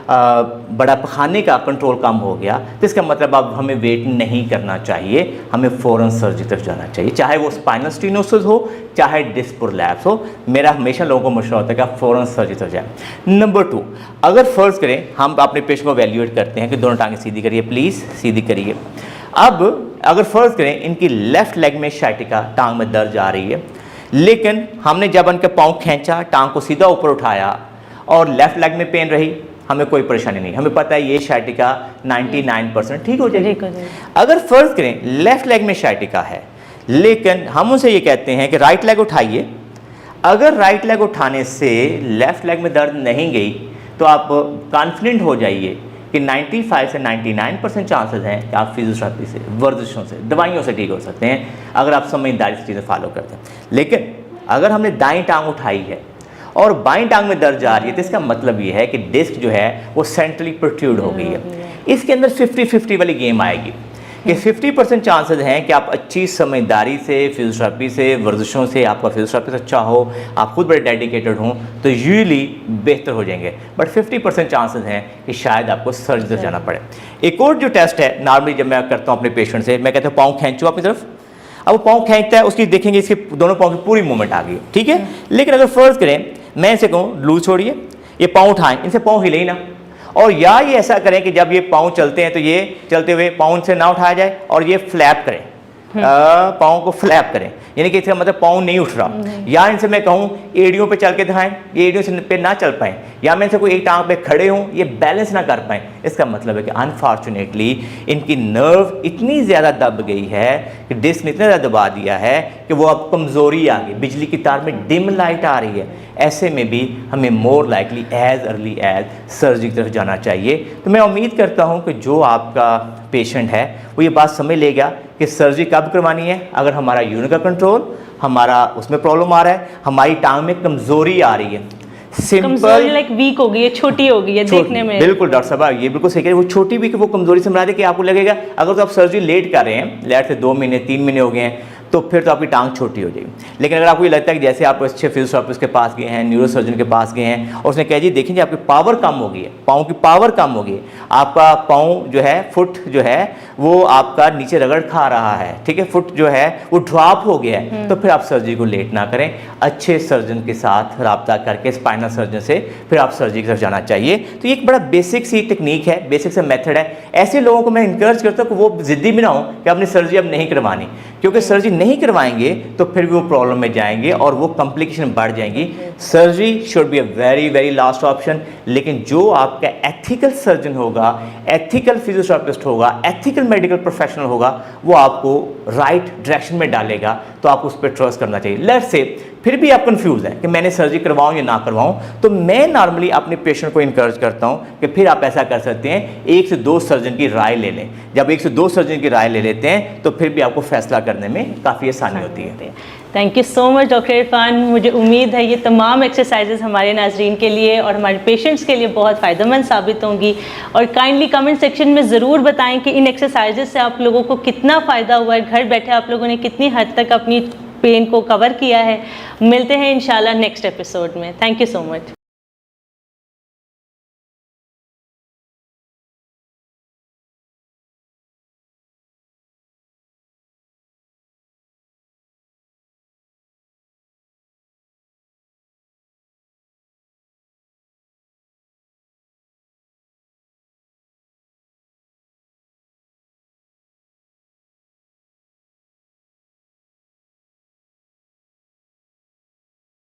बड़ा पखाने का कंट्रोल कम हो गया, तो इसका मतलब अब हमें वेट नहीं करना चाहिए, हमें फ़ौरन सर्जरी तक जाना चाहिए, चाहे वो स्पाइनल स्टीनोसिस हो, चाहे डिस्क प्रोलैप्स हो। मेरा हमेशा लोगों को मशवरा होता है कि आप फ़ौरन सर्जरी तक जाए। नंबर 2, अगर फ़र्ज़ करें हम अपने पेशेंट को वैल्यूएट करते हैं कि दोनों टांगें सीधी करिए, प्लीज़ सीधी करिए। अब अगर फ़र्ज़ करें इनकी लेफ़्ट लेग में शाइटिका, टांग में दर्द आ रही है, लेकिन हमने जब उनके पाँव खींचा, टांग को सीधा ऊपर उठाया और लेफ़्ट लेग में पेन रही, हमें कोई परेशानी नहीं, हमें पता है ये शाइटिका 99% ठीक हो जाएगी। अगर फ़र्ज़ करें लेफ़्ट लेग में शाइटिका है, लेकिन हम उनसे ये कहते हैं कि राइट लेग उठाइए, अगर राइट लेग उठाने से लेफ़्ट लेग में दर्द नहीं गई तो आप कॉन्फिडेंट हो जाइए कि 95 से 99% चांसेस हैं कि आप फिजियोथेरेपी से, वर्जिशों से, दवाइयों से ठीक हो सकते हैं, अगर आप समझदारी से चीज़ें फॉलो करते हैं। लेकिन अगर हमने दाईं टांग उठाई है और बाईं टांग में दर्द आ रही है, तो इसका मतलब ये है कि डिस्क जो है वो सेंट्रली प्रोट्रूड हो गई है। इसके अंदर 50-50 वाली गेम आएगी कि 50% चांसेस हैं कि आप अच्छी समझदारी से, फिजियोथेरेपी से, वर्जिशों से, आपका फिजियोथेरेपिस्ट अच्छा हो, आप खुद बड़े डेडिकेटेड हों, तो यूजुअली बेहतर हो जाएंगे। बट 50% चांसेस हैं कि शायद आपको सर्जरी तक जाना पड़े। एक और जो टेस्ट है, नॉर्मली जब मैं करता हूँ अपने पेशेंट से, मैं कहता हूँ पाँव खींचो अपनी तरफ। अब वो पाँव खींचता है, उसकी देखेंगे इसके दोनों पाँव की पूरी मूवमेंट आ गई, ठीक है। लेकिन अगर फ़र्ज़ करें मैं इसे कहूँ लूज छोड़िए, ये पाँव उठाएं, इनसे पाँव हिले ही ना, और या ये ऐसा करें कि जब ये पाँव चलते हैं तो ये चलते हुए पाँव से ना उठाया जाए और ये फ्लैप करें, पाँव को फ्लैप करें, यानी कि इसका मतलब पाँव नहीं उठ रहा। या इनसे मैं कहूँ एड़ियों पे चल के दिखाएं, ये एड़ियों से पे ना चल पाएँ, या मैं इनसे कोई एक टांग पे खड़े हों, ये बैलेंस ना कर पाएँ, इसका मतलब है कि अनफॉर्चुनेटली इनकी नर्व इतनी ज़्यादा दब गई है कि डिस्क ने इतना ज़्यादा दबा दिया है कि वो अब कमज़ोरी आ गई, बिजली की तार में डिम लाइट आ रही है। ऐसे में भी हमें more likely as early as surgery की तरफ जाना चाहिए। तो मैं उम्मीद करता हूँ कि जो आपका पेशेंट है वो ये बात समझ लेगा कि सर्जरी कब करवानी है। अगर हमारा यूरिन का कंट्रोल, हमारा उसमें प्रॉब्लम आ रहा है, हमारी टांग में कमज़ोरी आ रही है, सिंपल लाइक वीक हो गई है, छोटी हो गई है देखने में। बिल्कुल डॉक्टर साहब, ये बिल्कुल सही कह रहे हैं, वो छोटी भी कि वो कमज़ोरी से मिला दे कि आपको लगेगा अगर तो आप सर्जरी लेट कर रहे हैं, लेट से 2 महीने 3 महीने हो गए हैं, तो फिर तो आपकी टांग छोटी हो जाएगी। लेकिन अगर आपको ये लगता है कि जैसे आप अच्छे फिजियोथेरेपिस्ट के पास गए हैं, न्यूरोसर्जन के पास गए हैं और उसने कह जी देखिए जी आपकी पावर कम हो गई है, पाँव की पावर कम हो गई है, आपका पाँव जो है, फुट जो है वो आपका नीचे रगड़ खा रहा है, ठीक है, फुट जो है वो ड्रॉप हो गया है, तो फिर आप सर्जरी को लेट ना करें, अच्छे सर्जन के साथ रब्ता करके, स्पाइनल सर्जन से फिर आप सर्जरी की तरफ जाना चाहिए। तो ये एक बड़ा बेसिक सी टेक्निक है, बेसिक सा मेथड है। ऐसे लोगों को मैं इंकरेज करता हूँ कि वो ज़िद्दी भी ना हो कि अपनी सर्जरी अब नहीं करवानी, क्योंकि सर्जरी नहीं करवाएंगे तो फिर भी वो प्रॉब्लम में जाएंगे और वो कॉम्प्लिकेशन बढ़ जाएंगी। Surgery should be a very very last option, लेकिन जो आपका एथिकल सर्जन होगा, एथिकल फिजियोथेरेपिस्ट होगा, एथिकल मेडिकल प्रोफेशनल होगा, वो आपको राइट डायरेक्शन में डालेगा, तो आप उस पर ट्रस्ट करना चाहिए। लेट्स से फिर भी आप कंफ्यूज हैं कि मैंने सर्जरी करवाऊं या ना करवाऊं, तो मैं नॉर्मली अपने पेशेंट को इनकरेज करता हूं कि फिर आप ऐसा कर सकते हैं, 1 से 2 सर्जन की राय ले लें। जब 1 से 2 सर्जन की राय ले लेते हैं तो फिर भी आपको फैसला करने में काफ़ी आसानी होती है। Thank you so much doctor Irfan. मुझे उम्मीद है ये तमाम एक्सरसाइजेज हमारे नाजरीन के लिए और हमारे पेशेंट्स के लिए बहुत फ़ायदेमंद साबित होंगी, और काइंडली कमेंट सेक्शन में ज़रूर बताएं कि इन एक्सरसाइजेज से आप लोगों को कितना फ़ायदा हुआ है, घर बैठे आप लोगों ने कितनी हद तक अपनी पेन को कवर किया है। मिलते हैं इंशाल्लाह नेक्स्ट एपिसोड में। Thank you so much.